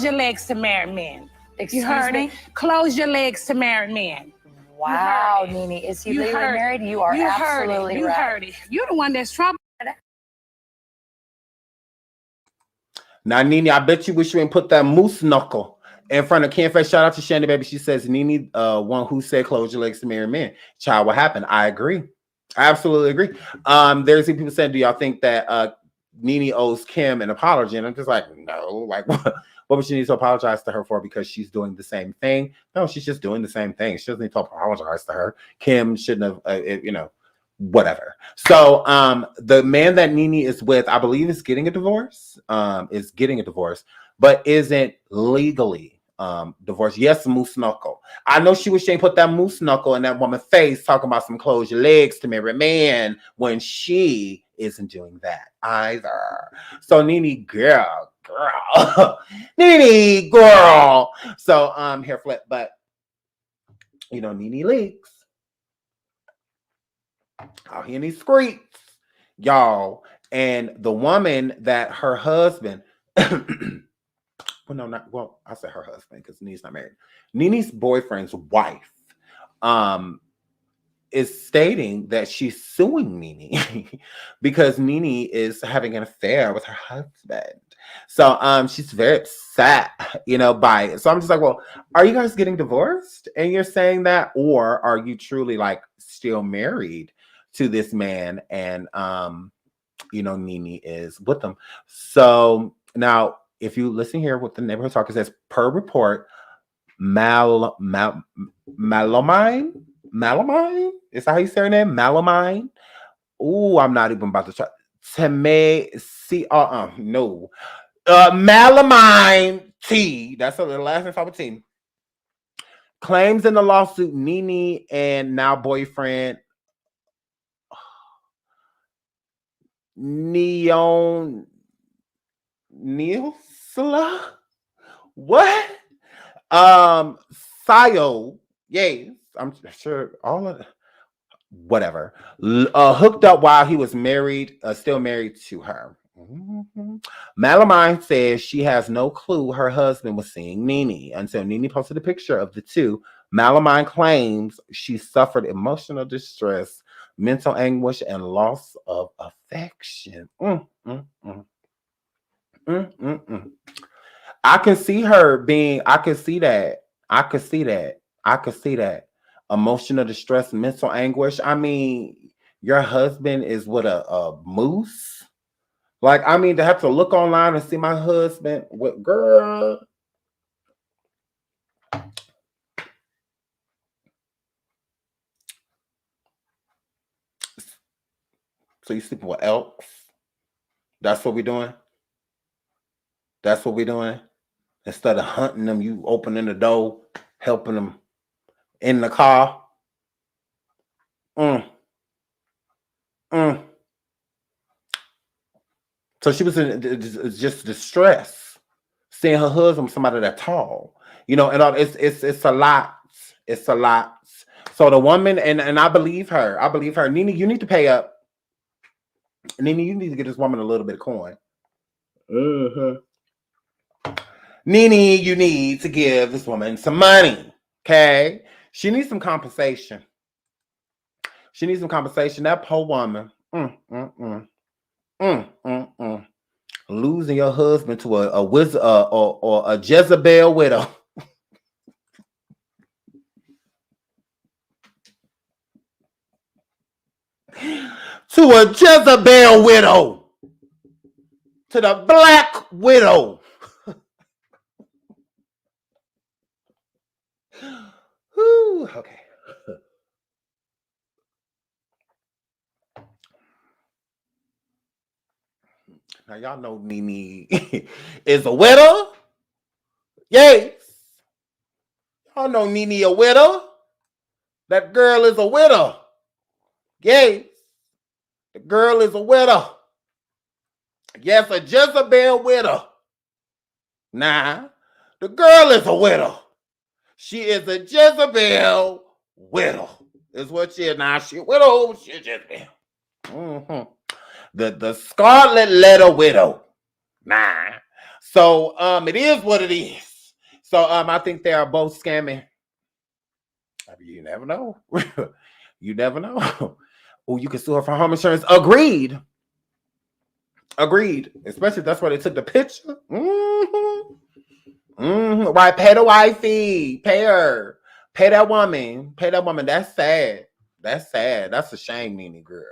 your legs to marry men. You heard it? Close your legs to marry men. Wow, NeNe, is he legally married? You are absolutely right. You heard it. You're the one that's trouble. Now, NeNe, I bet you wish you ain't put that moose knuckle in front of Ken Face. Shout out to Shandy Baby. She says, NeNe, one who said close your legs to marry men. Child, what happened? I agree. I absolutely agree. There's people saying, do y'all think that NeNe owes Kim an apology? And I'm just like, no. Like, what would she need to apologize to her for? Because she's doing the same thing? No, she's just doing the same thing. She doesn't need to apologize to her. Kim shouldn't have, whatever. So the man that NeNe is with, I believe, is getting a divorce. But isn't legally divorced. Yes, moose knuckle. I know she wish she ain't put that moose knuckle in that woman's face talking about some close your legs to marry a man when she isn't doing that either. So NeNe, girl. NeNe, girl. So hair flip, but NeNe Leakes out here in these streets, y'all. And the woman that her husband, I said her husband because NeNe's not married. NeNe's boyfriend's wife is stating that she's suing NeNe because NeNe is having an affair with her husband. So she's very upset, by it. So I'm just like, well, are you guys getting divorced and you're saying that? Or are you truly like still married to this man and NeNe is with them? So now if you listen here with the neighborhood talk, it says per report, Malamine, is that how you say her name? Malamine. Oh, I'm not even about to try. No. Malamine T. That's the last name of T. Claims in the lawsuit NeNe and now boyfriend Neosla. What? Sayo. Yes, I'm sure all of whatever. Hooked up while he was married, still married to her. Mm-hmm. Malamine says she has no clue her husband was seeing NeNe until NeNe posted a picture of the two. Malamine claims she suffered emotional distress, mental anguish, and loss of affection. I can see her being, I could see that. Emotional distress, mental anguish. I mean, your husband is with a moose. Like, I mean, to have to look online and see my husband with girl. So you sleeping with elks? That's what we're doing? That's what we're doing? Instead of hunting them, you opening the door, helping them in the car. So she was in just distress, seeing her husband, somebody that tall, you know, and it's a lot. It's a lot. So the woman, and I believe her. I believe her. NeNe, you need to pay up. NeNe, you need to get this woman a little bit of coin. NeNe, you need to give this woman some money. Okay, she needs some compensation. She needs some compensation. That poor woman. Losing your husband to a wizard or a Jezebel widow. To a Jezebel widow. To the black widow. Whew, okay. Now y'all know NeNe is a widow. Yes. Y'all know NeNe a widow. That girl is a widow. Yes. The girl is a widow. Yes, a Jezebel widow. Nah, the girl is a widow. She is a Jezebel widow. Is what she is. Now she a widow. She a Jezebel. The Scarlet Letter widow. Nah. So it is what it is. So I think they are both scamming. I mean, you never know. You never know. Oh, you can sue her for home insurance. Agreed. Agreed. Especially if that's why they took the picture. Right. Pay the wifey. Pay her. Pay that woman. Pay that woman. That's sad. That's sad. That's a shame, NeNe girl.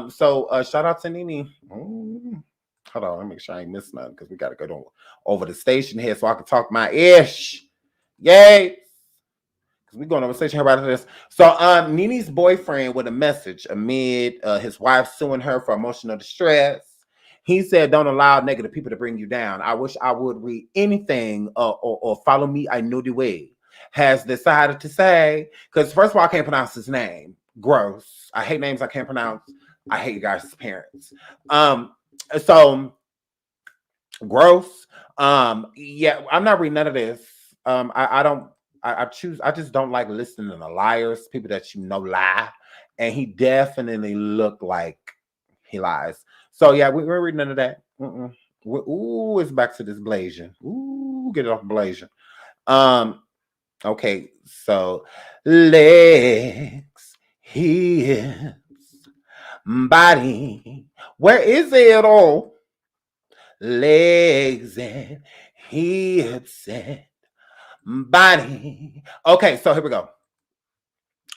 So shout out to NeNe. Hold on, let me make sure I ain't missing nothing because we gotta go over the station here so I can talk my ish. Yay! Because we're going over the station here about this. So NeNe's boyfriend with a message amid his wife suing her for emotional distress. He said, "Don't allow negative people to bring you down. I wish I would read anything or follow me. I know the way." Has decided to say, because first of all, I can't pronounce his name. Gross. I hate names I can't pronounce. I hate you guys' parents. So gross. Yeah, I'm not reading none of this. I just don't like listening to liars, people that you know lie. And he definitely looked like he lies. So yeah, we're reading none of that. Ooh, it's back to this Blasian. Ooh, get it off Blasian. Okay, so legs, hips, body. Where is it all? Legs and hips and body. Okay, so here we go.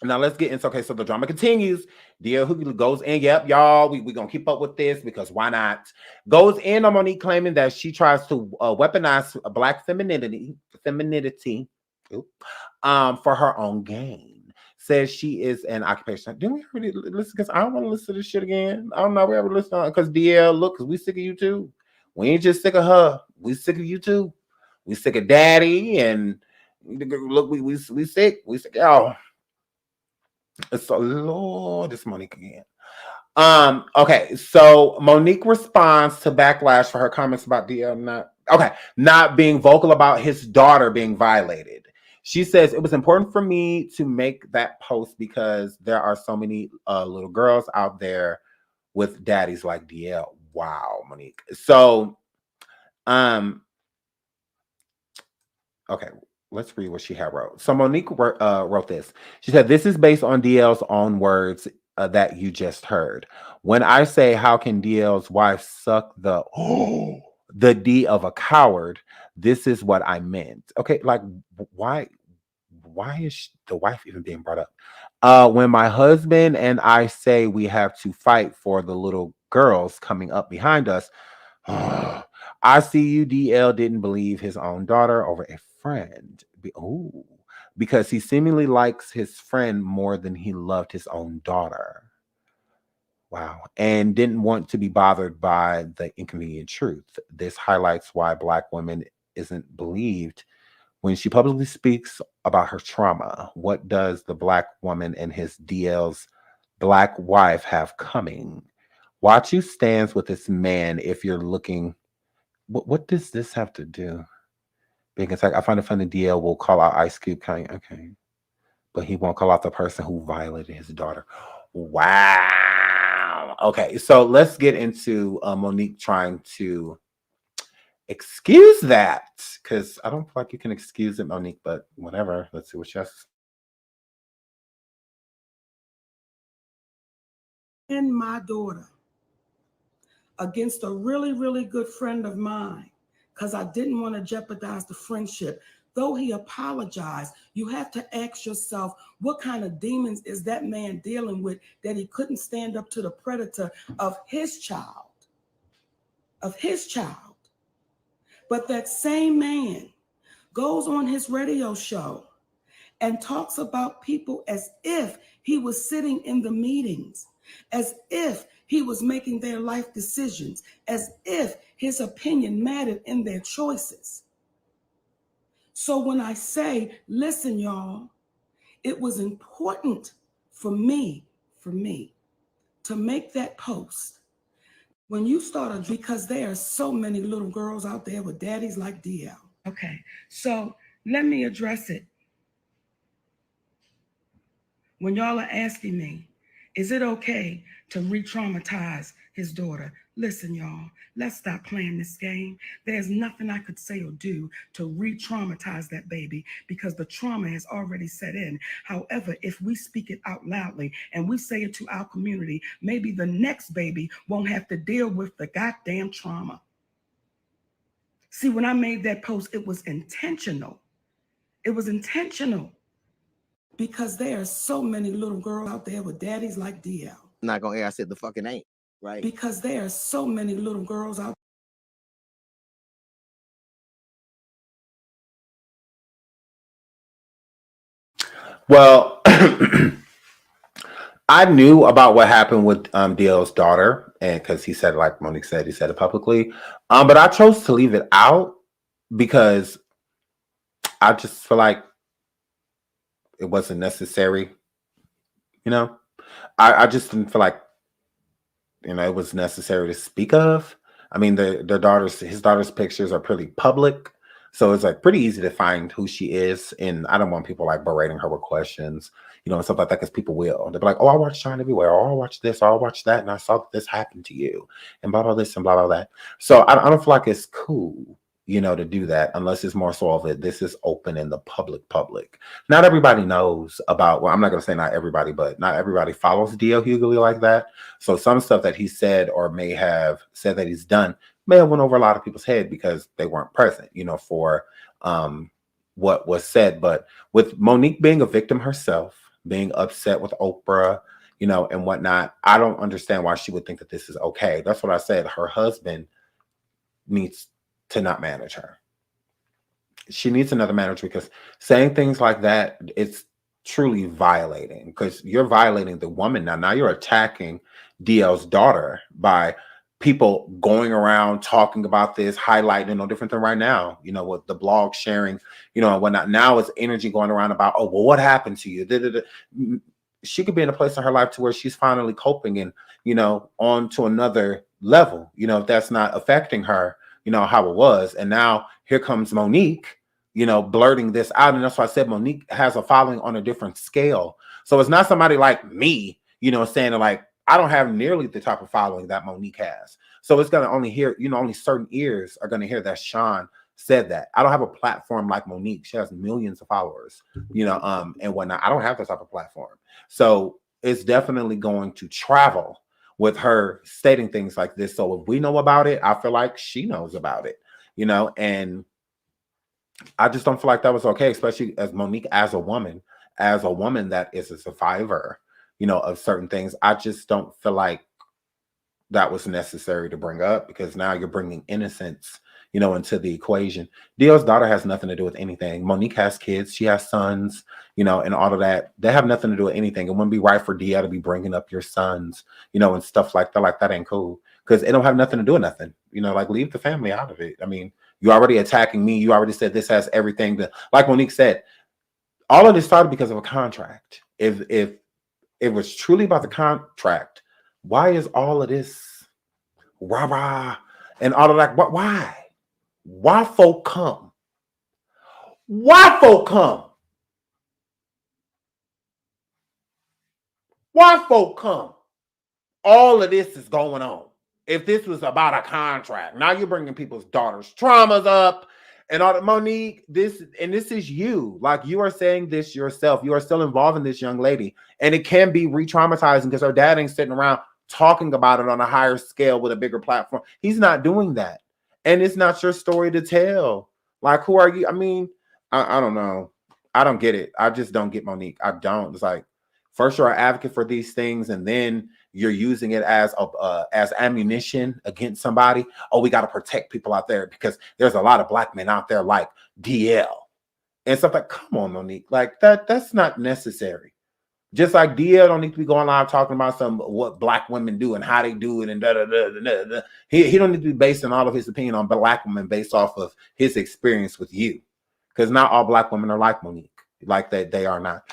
Now let's get into, okay, so the drama continues. DL Hughley goes in, yep, y'all, we're going to keep up with this because why not? Goes in on Monique claiming that she tries to weaponize Black femininity for her own gain. Says she is an occupation. Didn't we already listen? Because I don't want to listen to this shit again. I don't know. We ever listen on because DL, look, because we sick of you too. We ain't just sick of her. We sick of you too. We sick of daddy and look, we sick. We sick, y'all. It's a Lord, this Monique again. Okay, so Monique responds to backlash for her comments about DL not being vocal about his daughter being violated. She says, "It was important for me to make that post because there are so many little girls out there with daddies like DL." Wow, Monique. So, okay, let's read what she had wrote. So Monique wrote this. She said, "This is based on DL's own words that you just heard. When I say, how can DL's wife suck the D of a coward, this is what I meant." Okay, like why is the wife even being brought up? When my husband and I say we have to fight for the little girls coming up behind us, I see you, DL didn't believe his own daughter over a friend. Because he seemingly likes his friend more than he loved his own daughter. Wow. And didn't want to be bothered by the inconvenient truth. This highlights why Black women isn't believed when she publicly speaks about her trauma. What does the Black woman and his DL's Black wife have coming? Watch you stands with this man if you're looking. What does this have to do? Being attacked. I find it funny DL will call out Ice Cube Kanye. Okay. But he won't call out the person who violated his daughter. Wow. Okay. So let's get into Monique trying to excuse that, because I don't feel like you can excuse it, Monique, but whatever. Let's see what she has to say. And my daughter against a really, really good friend of mine because I didn't want to jeopardize the friendship. Though he apologized, you have to ask yourself, what kind of demons is that man dealing with that he couldn't stand up to the predator of his child? Of his child. But that same man goes on his radio show and talks about people as if he was sitting in the meetings, as if he was making their life decisions, as if his opinion mattered in their choices. So when I say, listen, y'all, it was important for me to make that post. When you started, because there are so many little girls out there with daddies like DL. Okay, so let me address it. When y'all are asking me, is it okay to re-traumatize his daughter? Listen, y'all, let's stop playing this game. There's nothing I could say or do to re-traumatize that baby because the trauma has already set in. However, if we speak it out loudly and we say it to our community, maybe the next baby won't have to deal with the goddamn trauma. See, when I made that post, it was intentional. It was intentional. Because there are so many little girls out there with daddies like DL. I'm not gonna air, I said the fucking ain't, right? Because there are so many little girls out Well, I knew about what happened with DL's daughter, and because he said, like Monique said, he said it publicly. But I chose to leave it out because I just feel like it wasn't necessary. You know, I just didn't feel like, you know, it was necessary to speak of. I mean, his daughter's pictures are pretty public. So it's like pretty easy to find who she is. And I don't want people like berating her with questions, you know, and stuff like that, because people will. They'll be like, oh, I watched Shine Everywhere. Oh, I watched this. Oh, I watched that. And I saw that this happened to you. And blah, blah, this and blah, blah, that. So I don't feel like it's cool, you know, to do that unless it's more so of it. This is open in the public. Not everybody knows about, well, I'm not going to say not everybody, but not everybody follows DL Hughley like that. So some stuff that he said or may have said that he's done may have went over a lot of people's head because they weren't present, you know, for what was said. But with Monique being a victim herself, being upset with Oprah, you know, and whatnot, I don't understand why she would think that this is okay. That's what I said. Her husband needs to not manage her. She needs another manager, because saying things like that, it's truly violating, because you're violating the woman. Now you're attacking DL's daughter by people going around talking about this, highlighting, no different than right now, you know, with the blog sharing, you know, and whatnot. Now it's energy going around about, oh, well, what happened to you? She could be in a place in her life to where she's finally coping and, you know, on to another level, you know, if that's not affecting her, you know, how it was. And now here comes Monique, you know, blurting this out. And that's why I said Monique has a following on a different scale. So it's not somebody like me, you know, saying like, I don't have nearly the type of following that Monique has. So it's going to only hear, you know, only certain ears are going to hear that Sean said that. I don't have a platform like Monique. She has millions of followers, you know, and whatnot. I don't have that type of platform. So it's definitely going to travel with her stating things like this. So if we know about it, I feel like she knows about it, you know, and I just don't feel like that was okay, especially as Monique, as a woman that is a survivor, you know, of certain things. I just don't feel like that was necessary to bring up, because now you're bringing innocence, you know, into the equation. DL's daughter has nothing to do with anything. Monique has kids. She has sons, you know, and all of that. They have nothing to do with anything. It wouldn't be right for DL to be bringing up your sons, you know, and stuff like that. Like, that ain't cool, because it don't have nothing to do with nothing. You know, like, leave the family out of it. I mean, you already attacking me. You already said this has everything to, like Monique said, all of this started because of a contract. If it was truly about the contract, why is all of this rah-rah and all of that? Why? Why folk come? Why folk come? Why folk come? All of this is going on. If this was about a contract, now you're bringing people's daughters' traumas up and all that. Monique, this is you. Like, you are saying this yourself. You are still involved in this young lady, and it can be re-traumatizing because her dad ain't sitting around talking about it on a higher scale with a bigger platform. He's not doing that, and it's not your story to tell. Like, who are you? I mean, I don't know. I don't get it. I just don't get Monique. I don't. It's like, first you're an advocate for these things, and then you're using it as ammunition against somebody. Oh, we got to protect people out there because there's a lot of black men out there like DL and stuff. Like, come on, Monique. Like, that's not necessary. Just like DL don't need to be going out talking about what black women do and how they do it and da da da da da. He don't need to be basing all of his opinion on black women based off of his experience with you, because not all black women are like Monique. Like that, they are not.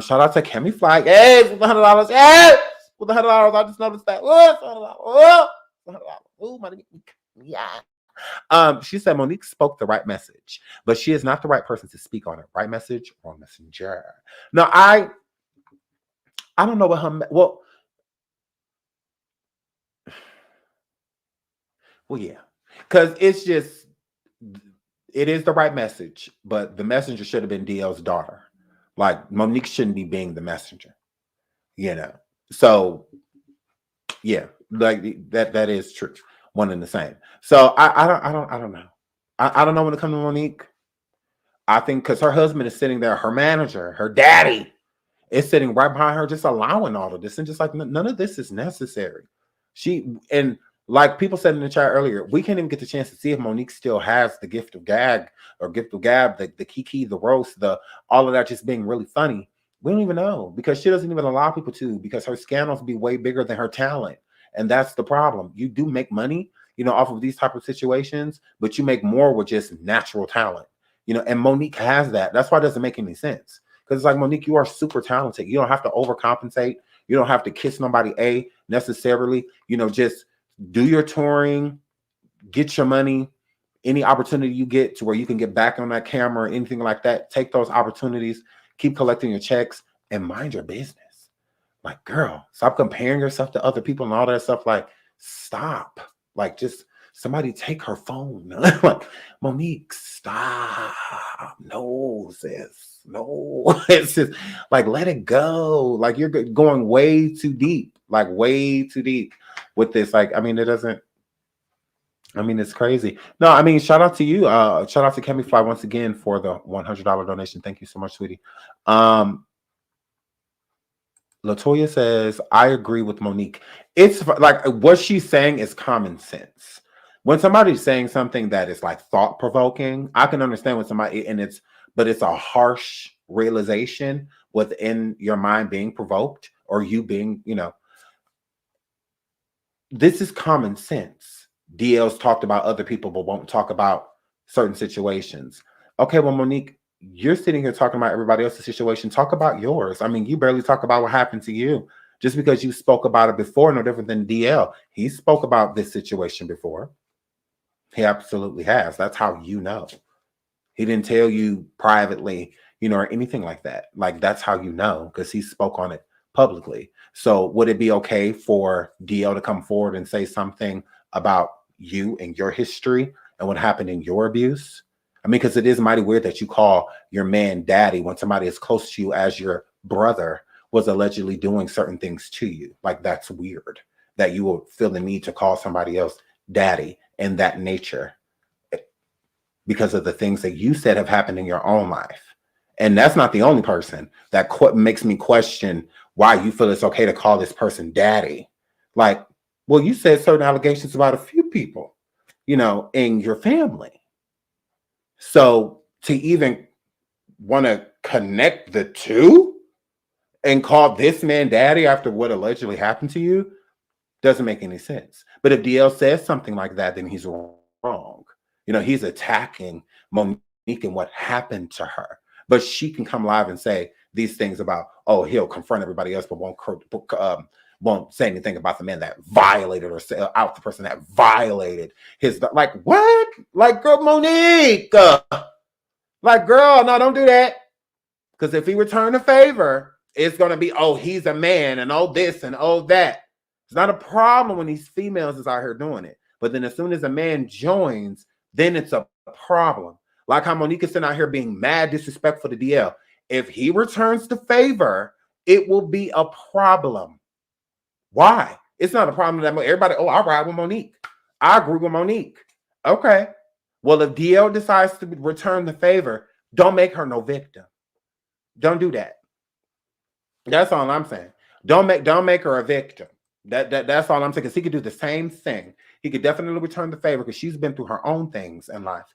Shout out to Kemi Flag. Hey, with $100. Hey, with $100. I just noticed that. Oh, $100. Yeah. She said Monique spoke the right message, but she is not the right person to speak on it. Right message, wrong messenger. No, I don't know what her. Well, yeah, because it's just, it is the right message, but the messenger should have been DL's daughter. Like, Monique shouldn't be being the messenger, you know. So, yeah, like that is true, one and the same. So I don't know. I don't know when it comes to Monique. I think because her husband is sitting there, her manager, her daddy is sitting right behind her, just allowing all of this, and just like, none of this is necessary. And like people said in the chat earlier, we can't even get the chance to see if Monique still has the gift of gab, the kiki, the roast, all of that just being really funny. We don't even know, because she doesn't even allow people to, because her scandals be way bigger than her talent. And that's the problem. You do make money, you know, off of these type of situations, but you make more with just natural talent, you know, and Monique has that. That's why it doesn't make any sense. Because it's like, Monique, you are super talented. You don't have to overcompensate. You don't have to kiss nobody necessarily. You know, just do your touring, get your money, any opportunity you get to where you can get back on that camera or anything like that. Take those opportunities, keep collecting your checks, and mind your business. Like, girl, stop comparing yourself to other people and all that stuff. Like, stop. Like, just somebody take her phone. Like, Monique, stop. No, sis. No. It's just like, let it go. Like, you're going way too deep. Like, way too deep with this. Like, I mean, it doesn't. I mean, it's crazy. No, I mean, shout out to you. Shout out to Kemi Fly once again for the $100 donation. Thank you so much, sweetie. Latoya says, I agree with Monique. It's like, what she's saying is common sense. When somebody's saying something that is like thought-provoking, I can understand when somebody, but it's a harsh realization within your mind being provoked, or you being, you know, this is common sense. DL's talked about other people, but won't talk about certain situations. Okay, well, Monique, you're sitting here talking about everybody else's situation. Talk about yours. I mean, you barely talk about what happened to you. Just because you spoke about it before, no different than DL. He spoke about this situation before. He absolutely has. That's how you know. He didn't tell you privately, you know, or anything like that. Like, that's how you know, because he spoke on it publicly. So would it be okay for DL to come forward and say something about you and your history and what happened in your abuse? I mean, because it is mighty weird that you call your man daddy when somebody as close to you as your brother was allegedly doing certain things to you. Like, that's weird that you will feel the need to call somebody else daddy in that nature because of the things that you said have happened in your own life. And that's not the only person that makes me question why you feel it's okay to call this person daddy. Like, well, you said certain allegations about a few people, you know, in your family. So to even want to connect the two and call this man daddy after what allegedly happened to you doesn't make any sense. But if DL says something like that, then he's wrong. You know, he's attacking Monique and what happened to her. But she can come live and say these things about, oh, he'll confront everybody else, but won't say anything about the man that violated or out the person that violated his, like, what? Like, girl, Monique, like, girl, no, don't do that. Because if he returned the favor, it's going to be, oh, he's a man and oh, this and oh, that. It's not a problem when these females is out here doing it. But then as soon as a man joins, then it's a problem. Like how Monique is sitting out here being mad disrespectful to DL. If he returns the favor, it will be a problem. Why? It's not a problem that everybody, oh, I ride with Monique. I agree with Monique. Okay. Well, if DL decides to return the favor, don't make her no victim. Don't do that. That's all I'm saying. Don't make her a victim. That's all I'm saying. Because he could do the same thing. He could definitely return the favor because she's been through her own things in life.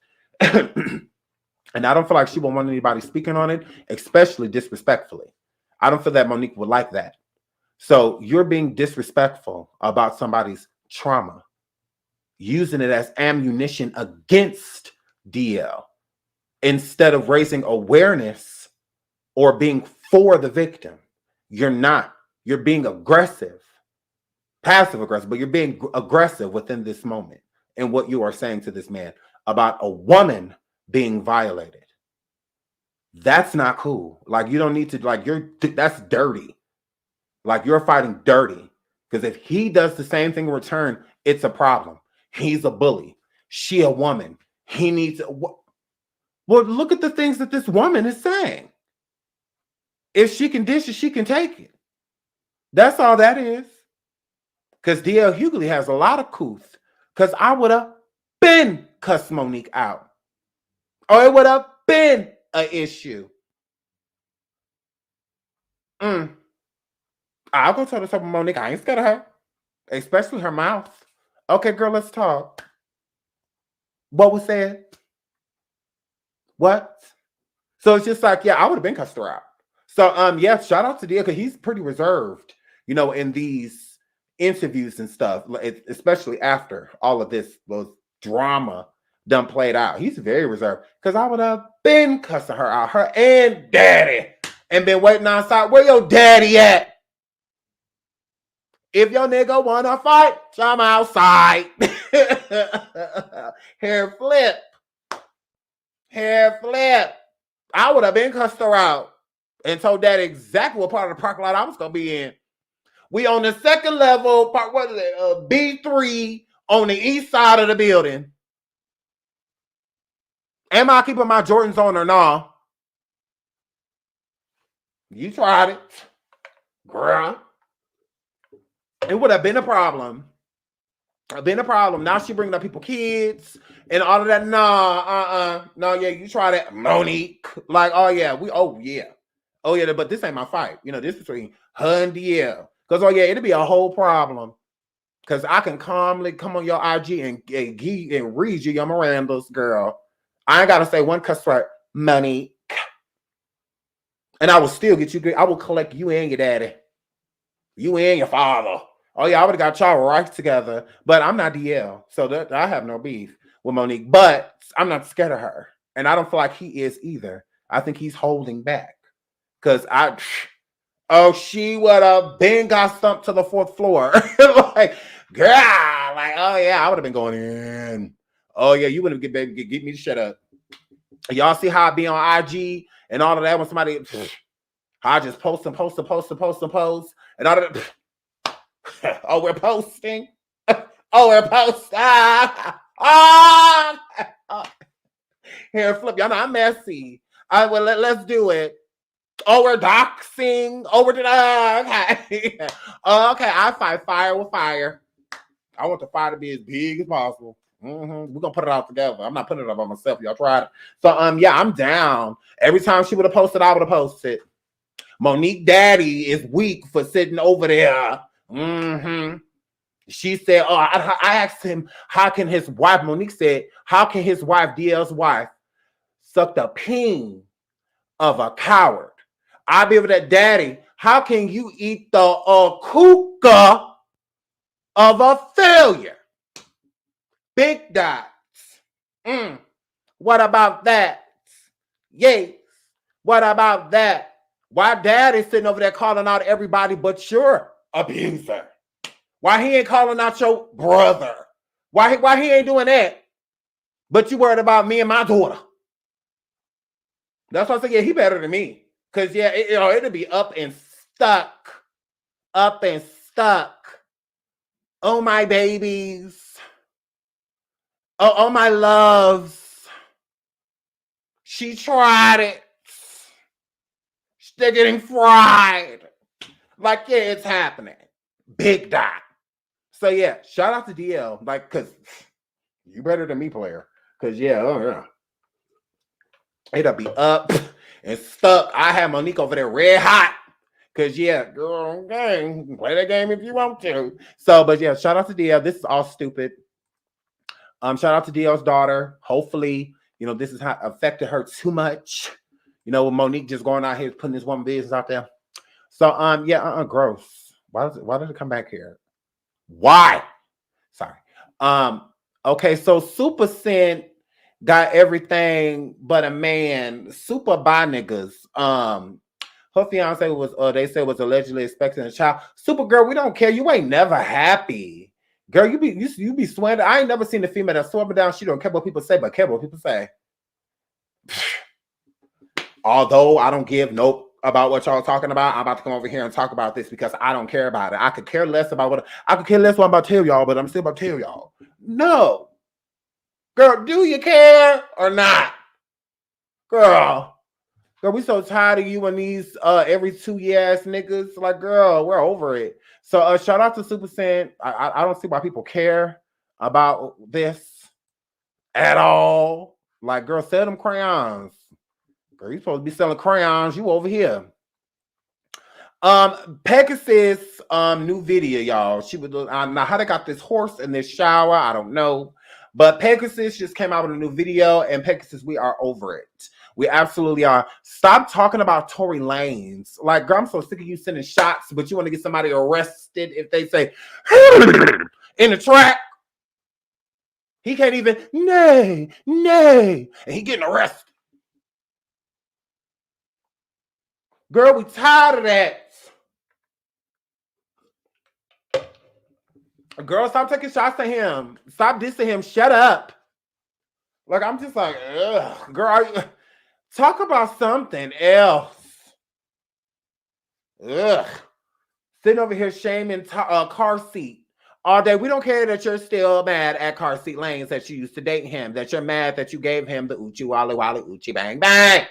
And I don't feel like she would want anybody speaking on it, especially disrespectfully. I don't feel that Monique would like that. So you're being disrespectful about somebody's trauma, using it as ammunition against DL instead of raising awareness or being for the victim. You're not. You're being aggressive, passive aggressive, but you're being aggressive within this moment in what you are saying to this man about a woman being violated. That's not cool. Like, you don't need to, like, that's dirty. Like, you're fighting dirty. Because if he does the same thing in return, it's a problem. He's a bully. She a woman. He needs, well, look at the things that this woman is saying. If she can dish it, she can take it. That's all that is. Because DL Hughley has a lot of couth. Because I would have been cussed Monique out. Or it would have been an issue. I'll go tell the stuff with Monique. I ain't scared of her. Especially her mouth. Okay, girl, let's talk. What was said? What? So it's just like, yeah, I would have been cussed her out. So, yeah, shout out to DL because he's pretty reserved, you know, in these interviews and stuff, especially after all of this was drama done played out. He's very reserved because I would have been cussing her out, her and daddy, and been waiting outside. Where your daddy at? If your nigga wanna fight, I'm outside. Hair flip. I would have been cussed her out and told daddy exactly what part of the parking lot I was gonna be in. We on the second level, what is it? B3 on the east side of the building. Am I keeping my Jordans on or no? You tried it, girl. It would have been a problem. Now she bringing up people's kids and all of that. No, yeah, you tried it, Monique. Like, oh yeah, but this ain't my fight. You know, this is between her and DL. Because, oh yeah, it'll be a whole problem. Because I can calmly come on your IG and read you your Miranda's, girl. I ain't got to say one cuss word, Monique. And I will still get you. I will collect you and your daddy. You and your father. Oh yeah, I would have got y'all right together. But I'm not DL. So I have no beef with Monique. But I'm not scared of her. And I don't feel like he is either. I think he's holding back. Because she would have been got stumped to the 4th floor. Like, girl, like, oh yeah, I would have been going in. Oh yeah, you wouldn't get me to shut up. Y'all see how I be on IG and all of that when somebody, I just post and post. And all of that. Oh, we're posting. We're posting. Hair flip. Y'all know I'm messy. Let's do it. Oh, we're doxing. Oh, we're okay. Okay, I fight fire with fire. I want the fire to be as big as possible. We're gonna put it out together. I'm not putting it up by myself. Y'all tried it. So yeah, I'm down. Every time she would have posted, I would have posted. Monique daddy is weak for sitting over there. She said, oh, I asked him, how can his wife, Monique said, how can his wife, DL's wife, suck the peen of a coward. I'll be able to, daddy, how can you eat the kuka of a failure? Big dots. What about that? Yes. What about that? Why daddy's sitting over there calling out everybody but your abuser? Why he ain't calling out your brother? Why he ain't doing that? But you worried about me and my daughter. That's why I say, yeah, he better than me. Because, yeah, it'll be up and stuck. Up and stuck. Oh, my babies. Oh, my loves. She tried it. They're getting fried. Like, yeah, it's happening. Big dot. So, yeah, shout out to DL. Like, because you better than me, player. Because, yeah, it'll be up and stuck. I have Monique over there red hot. Because, yeah, girl, okay, play that game if you want to. So, but, yeah, shout out to DL. This is all stupid. Shout out to DL's daughter. Hopefully, this has not affected her too much. With Monique just going out here putting this one business out there. So, gross. Why did it come back here? Why? Sorry. Okay, so Super Scent got everything but a man. Super bi niggas. Her fiance was, they said was allegedly expecting a child. Super girl, we don't care. You ain't never happy. Girl, you be sweating. I ain't never seen a female that swore down. She don't care what people say, but care what people say. Although I don't give nope about what y'all talking about, I'm about to come over here and talk about this because I don't care about it. I could care less about what I'm about to tell y'all, but I'm still about to tell y'all. No. Girl, do you care or not? Girl, we so tired of you and these every 2 year ass niggas. Like, girl, we're over it. So shout out to Super Scent. I don't see why people care about this at all. Like, girl, sell them crayons. Girl, you supposed to be selling crayons. You over here. Pegasus new video, y'all. She was now how they got this horse in this shower, I don't know. But Pegasus just came out with a new video, and Pegasus, we are over it. We absolutely are. Stop talking about Tory Lanez. Like, girl, I'm so sick of you sending shots, but you want to get somebody arrested if they say in the track. He can't even nay, and he getting arrested. Girl, we tired of that. Girl, stop taking shots at him. Stop dissing him. Shut up. Like, I'm just like, ugh. Girl, talk about something else. Ugh. Sitting over here shaming car seat all day. We don't care that you're still mad at car seat Lanes that you used to date him. That you're mad that you gave him the Uchi Wally Wally Uchi Bang Bang.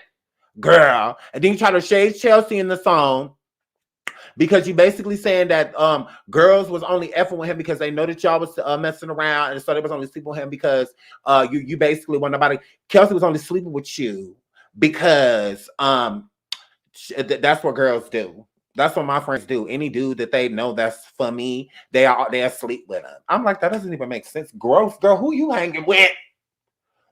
Girl. And then you try to shade Chelsea in the song. Because you basically saying that girls was only effing with him because they know that y'all was messing around, and so they was only sleeping with him because you basically want nobody. Kelsey was only sleeping with you because that's what girls do. That's what my friends do. Any dude that they know that's for me, they sleep with him. I'm like, that doesn't even make sense. Gross, girl. Who you hanging with?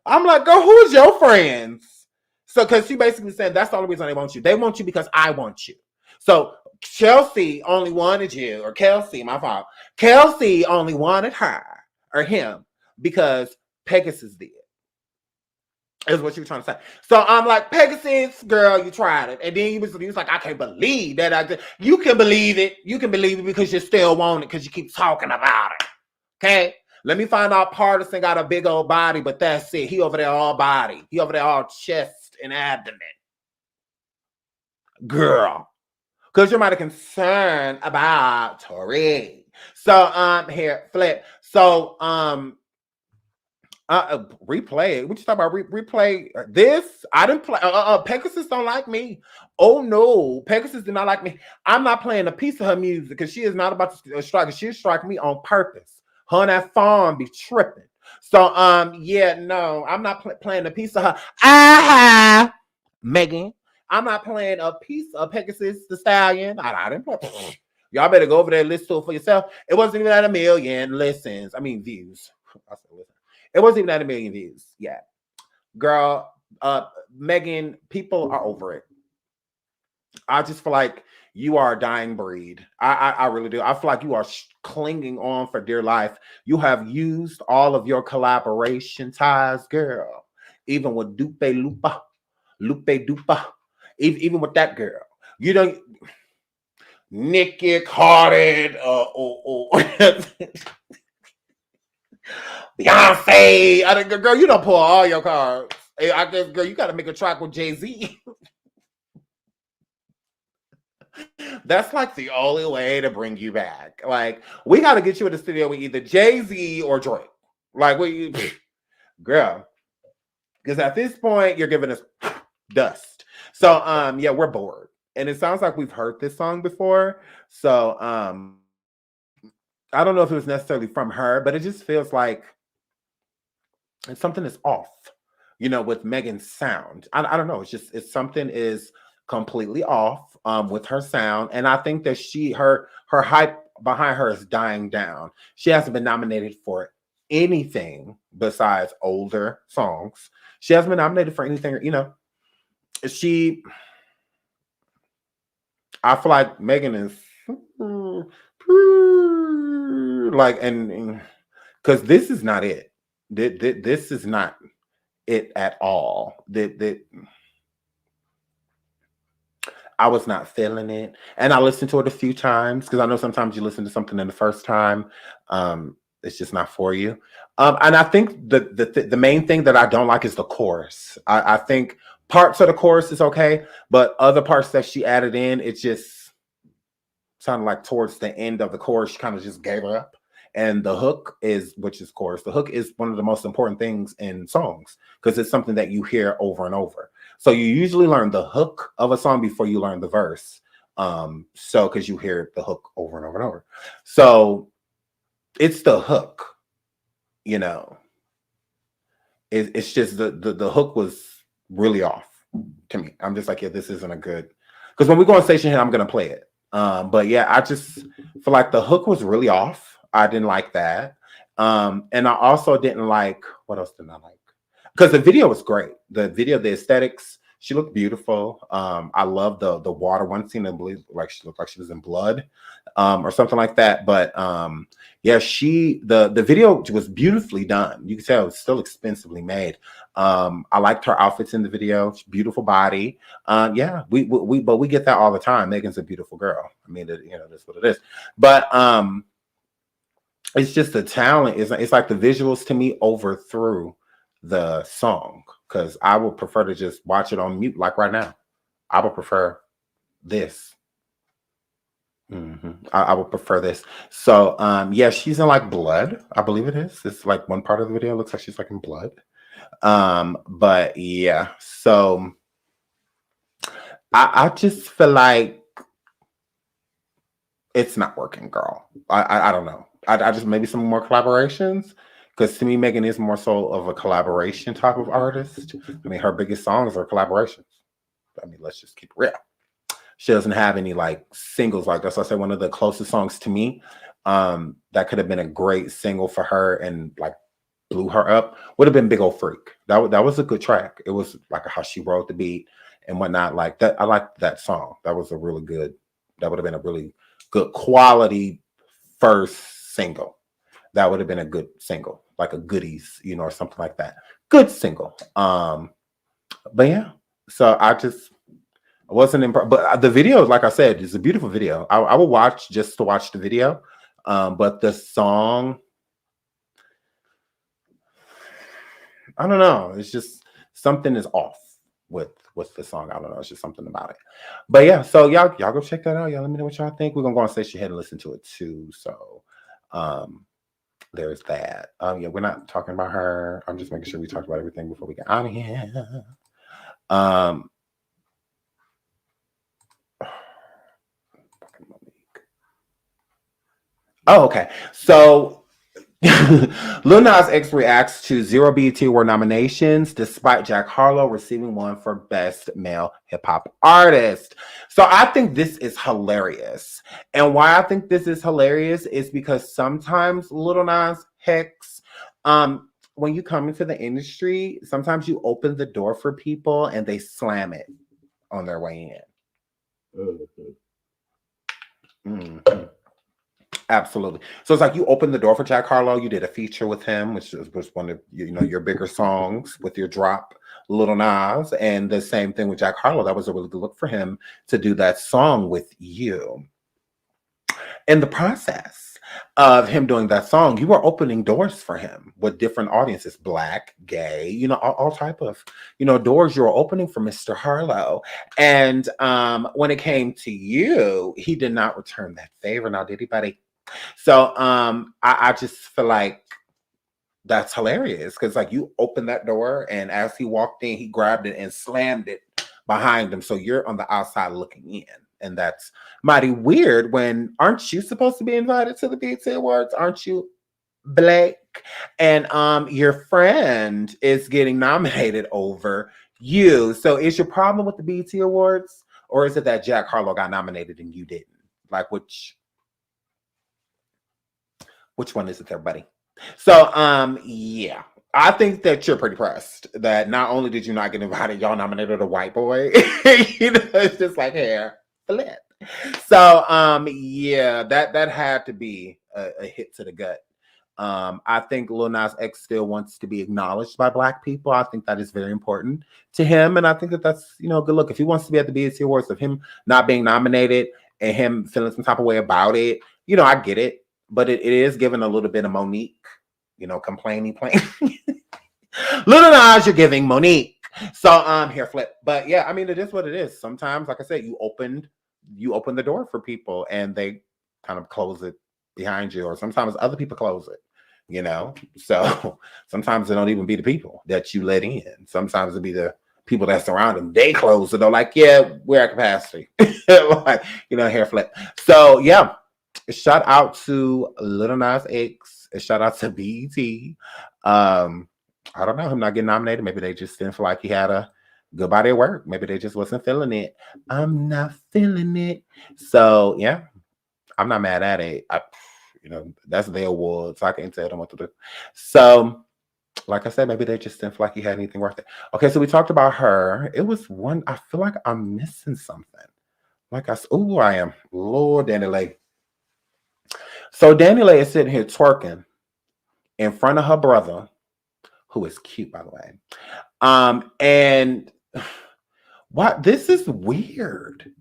I'm like, girl, who's your friends? So, because she basically said that's the only reason they want you. They want you because I want you. So. Chelsea only wanted you, or Kelsey, my fault. Kelsey only wanted her or him because Pegasus did. Is what you were trying to say. So I'm like, Pegasus, girl, you tried it. And then you was like, I can't believe that. You can believe it. You can believe it because you still want it because you keep talking about it. Okay? Let me find out Partisan got a big old body, but that's it. He over there all body. He over there all chest and abdomen. Girl. Because you're mighty concerned about Tory. So, here, flip. So, replay. What you talking about? Replay this? I didn't play. Pegasus don't like me. Oh, no. Pegasus did not like me. I'm not playing a piece of her music because she is not about to strike. She'll strike me on purpose. Her and that farm be tripping. So, yeah, no. I'm not playing a piece of her. Megan. I'm not playing a piece of Pegasus the Stallion. I didn't play. Y'all better go over there and listen to it for yourself. It wasn't even at 1 million listens. I mean, views. It wasn't even at 1 million views. Yeah. Girl, Megan, people are over it. I just feel like you are a dying breed. I really do. I feel like you are clinging on for dear life. You have used all of your collaboration ties, girl. Even with Lupe Dupa, even with that girl. You don't Nikki Carded, Beyonce. I think, girl, you don't pull all your cards. I guess, girl, you got to make a track with Jay-Z. That's like the only way to bring you back. Like, we got to get you in the studio with either Jay-Z or Drake. Like, girl, because at this point, you're giving us dust. So, yeah, we're bored. And it sounds like we've heard this song before. So, I don't know if it was necessarily from her, but it just feels like something is off, you know, with Megan's sound. I don't know. It's something is completely off with her sound. And I think that her hype behind her is dying down. She hasn't been nominated for anything besides older songs. She hasn't been nominated for anything, you know. I feel like Megan is like, and because this is not it. This is not it at all. I was not feeling it. And I listened to it a few times because I know sometimes you listen to something in the first time. It's just not for you. And I think the main thing that I don't like is the chorus. I think parts of the chorus is okay, but other parts that she added in, it just sounded like towards the end of the chorus, she kind of just gave up. And the hook which is chorus, the hook is one of the most important things in songs because it's something that you hear over and over. So you usually learn the hook of a song before you learn the verse. So because you hear the hook over and over and over. So it's the hook, you know. It's just the hook was really off to me. I'm just like, yeah, this isn't a good, because when we go on Station Hit, I'm gonna play it. But yeah, I just feel like the hook was really off. I didn't like that. And I also didn't like, what else didn't I like? Because the video was great. The video, the aesthetics, she looked beautiful. I love the water. One scene, I believe, like she looked like she was in blood, or something like that. But yeah, the video was beautifully done. You can tell it's still expensively made. I liked her outfits in the video. Beautiful body. Yeah, but we get that all the time. Megan's a beautiful girl. I mean, you know, that's what it is. But it's just the talent. It's like the visuals to me overthrew the song, because I would prefer to just watch it on mute like right now. I would prefer this. I would prefer this. So yeah, she's in like blood, I believe it is. It's like one part of the video looks like she's like in blood. But yeah, so I just feel like it's not working, girl. I don't know. I just, maybe some more collaborations, because to me, Megan is more so of a collaboration type of artist. I mean, her biggest songs are collaborations. I mean, let's just keep it real. She doesn't have any like singles. Like that's why I say one of the closest songs to me that could have been a great single for her and like blew her up would have been Big Ol' Freak. That was a good track. It was like how she wrote the beat and whatnot. Like that, I liked that song. That was a really good. That would have been a really good quality first single. That would have been a good single, like a goodies, you know, or something like that. Good single. But yeah, so I wasn't impressed. But the video, like I said, is a beautiful video. I will watch just to watch the video. But the song, I don't know. It's just something is off with the song. I don't know. It's just something about it. But yeah, so y'all go check that out. Y'all let me know what y'all think. We're gonna go on Station Head and listen to it too. So there's that. Yeah, we're not talking about her. I'm just making sure we talk about everything before we get out of here. Oh, okay. So Lil Nas X reacts to 0 BET Award nominations despite Jack Harlow receiving one for Best Male Hip Hop Artist. So I think this is hilarious. And why I think this is hilarious is because sometimes Lil Nas X, when you come into the industry, sometimes you open the door for people and they slam it on their way in. Mhm. Absolutely. So it's like you opened the door for Jack Harlow. You did a feature with him, which was one of your bigger songs with your drop, Lil Nas, and the same thing with Jack Harlow. That was a really good look for him to do that song with you. In the process of him doing that song, you were opening doors for him with different audiences, Black, gay, all type of, doors you were opening for Mr. Harlow. And when it came to you, he did not return that favor. Now, did he, buddy? So I just feel like that's hilarious because like you opened that door and as he walked in, he grabbed it and slammed it behind him. So you're on the outside looking in. And that's mighty weird when aren't you supposed to be invited to the BET Awards? Aren't you, Blake? And your friend is getting nominated over you. So is your problem with the BET Awards? Or is it that Jack Harlow got nominated and you didn't? Like which one is it there, buddy? So yeah. I think that you're pretty pressed that not only did you not get invited, y'all nominated a white boy. It's just like hair. Flip. So yeah, that had to be a hit to the gut. I think Lil Nas X still wants to be acknowledged by Black people. I think that is very important to him, and I think that that's a good look. If he wants to be at the BET Awards, of him not being nominated and him feeling some type of way about it, I get it, but it is giving a little bit of Monique, complaining. Lil Nas, you're giving Monique. So here, flip. But yeah, I mean, it is what it is. Sometimes, like I said, you open the door for people and they kind of close it behind you, or sometimes other people close it, so sometimes it don't even be the people that you let in. Sometimes it be the people that surround them. They close it. They're like, yeah, we're at capacity. Like, hair flip. So yeah, shout out to Lil Nas X. Shout out to BET. I don't know, him not getting nominated. Maybe they just didn't feel like he had a good body of work. Maybe they just wasn't feeling it. I'm not feeling it. So yeah, I'm not mad at it. That's their awards. I can't tell them what to do. So, like I said, maybe they just didn't feel like he had anything worth it. Okay, so we talked about her. It was one. I feel like I'm missing something. I am. Lord, Danileigh. So Danileigh is sitting here twerking in front of her brother, who is cute, by the way. And what? This is weird.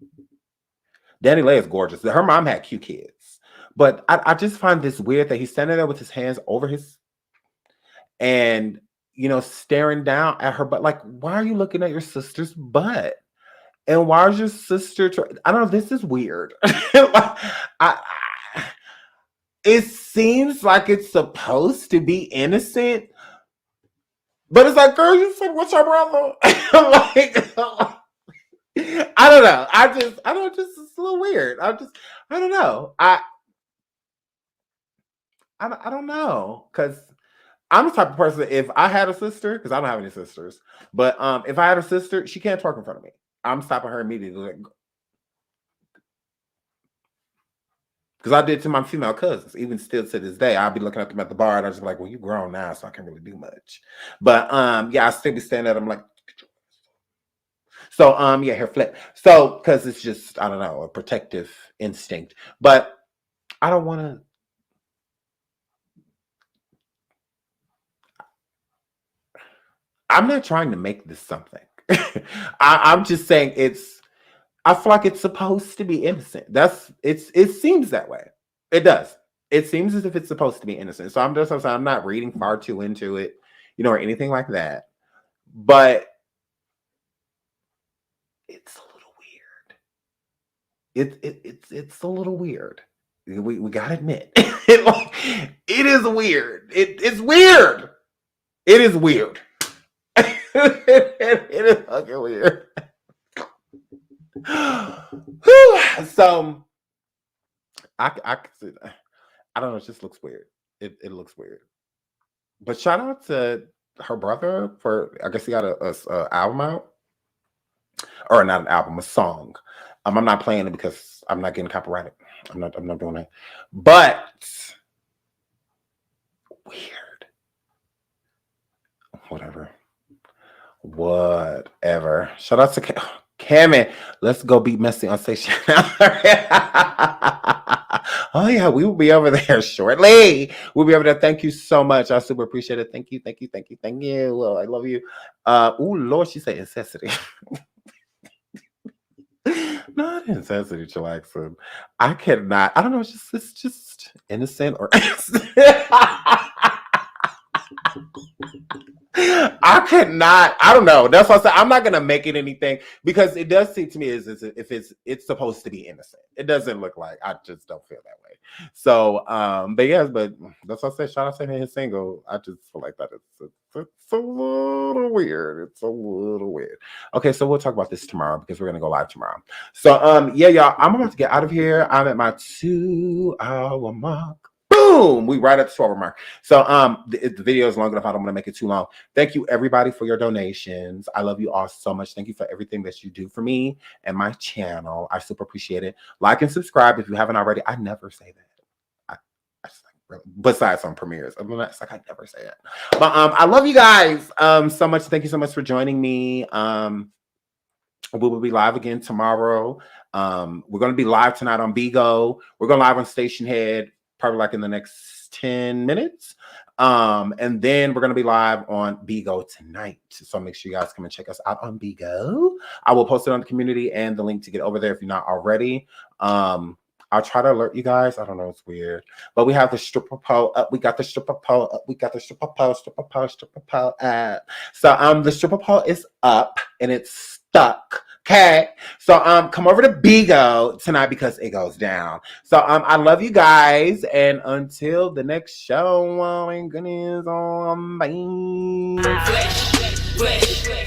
Danileigh is gorgeous. Her mom had cute kids. But I just find this weird that he's standing there with his hands over his and, staring down at her butt. Like, why are you looking at your sister's butt? And why is your sister... I don't know. This is weird. It seems like it's supposed to be innocent. But it's like, girl, you said, what's your brother? I don't know. It's a little weird. I don't know. I don't know. Because I'm the type of person, if I had a sister, because I don't have any sisters, but if I had a sister, she can't twerk in front of me. I'm stopping her immediately. Because I did to my female cousins. Even still to this day, I'll be looking at them at the bar and I'll just be like, well, you grown now, so I can't really do much. But yeah, I still be standing at them like, so yeah, hair flip. So because it's just, I don't know, a protective instinct. But I don't want to. I'm not trying to make this something. I'm just saying I feel like it's supposed to be innocent. It seems that way. It does. It seems as if it's supposed to be innocent. So I'm not reading far too into it, or anything like that. But it's a little weird. It's a little weird. We gotta admit. It is weird. It's weird. It is weird. It is fucking weird. So I don't know, it just looks weird. It looks weird. But shout out to her brother for, I guess he got a album out. Or not an album, a song. I'm not playing it because I'm not getting copyrighted. I'm not doing that. But weird. Whatever. Shout out to Cammy. Let's go be messy on station. Oh yeah, we will be over there shortly. We'll be over there. Thank you so much. I super appreciate it. Thank you. Well, I love you. Oh Lord, she said incessity. Not incessity, chillaxing. I cannot. I don't know. It's just innocent or. I could not. I don't know. That's what I said. I'm not gonna make it anything because it does seem to me as if it's supposed to be innocent. It doesn't look like. I just don't feel that way. So, but yes, but that's what I said. Shout out to his single. I just feel like that it's a little weird. It's a little weird. Okay, so we'll talk about this tomorrow because we're gonna go live tomorrow. So, yeah, y'all. I'm about to get out of here. I'm at my 2-hour mark. Boom! We right at the 2-hour mark. So the video is long enough. I don't want to make it too long. Thank you everybody for your donations. I love you all so much. Thank you for everything that you do for me and my channel. I super appreciate it. Like and subscribe if you haven't already. I never say that. I just like really, besides on premieres. Other than that, it's like I never say it. But I love you guys so much. Thank you so much for joining me. We will be live again tomorrow. We're going to be live tonight on Bigo. We're going live on Station Head. Probably like in the next 10 minutes. And then we're going to be live on Bigo tonight. So make sure you guys come and check us out on Bigo. I will post it on the community and the link to get over there if you're not already. I'll try to alert you guys. I don't know. It's weird. But we have the stripper pole up. We got the stripper pole up. We got the stripper pole up. So the stripper pole is up and it's stuck. Okay, so come over to Bigo tonight because it goes down. So I love you guys, and until the next show, oh my goodness, bye.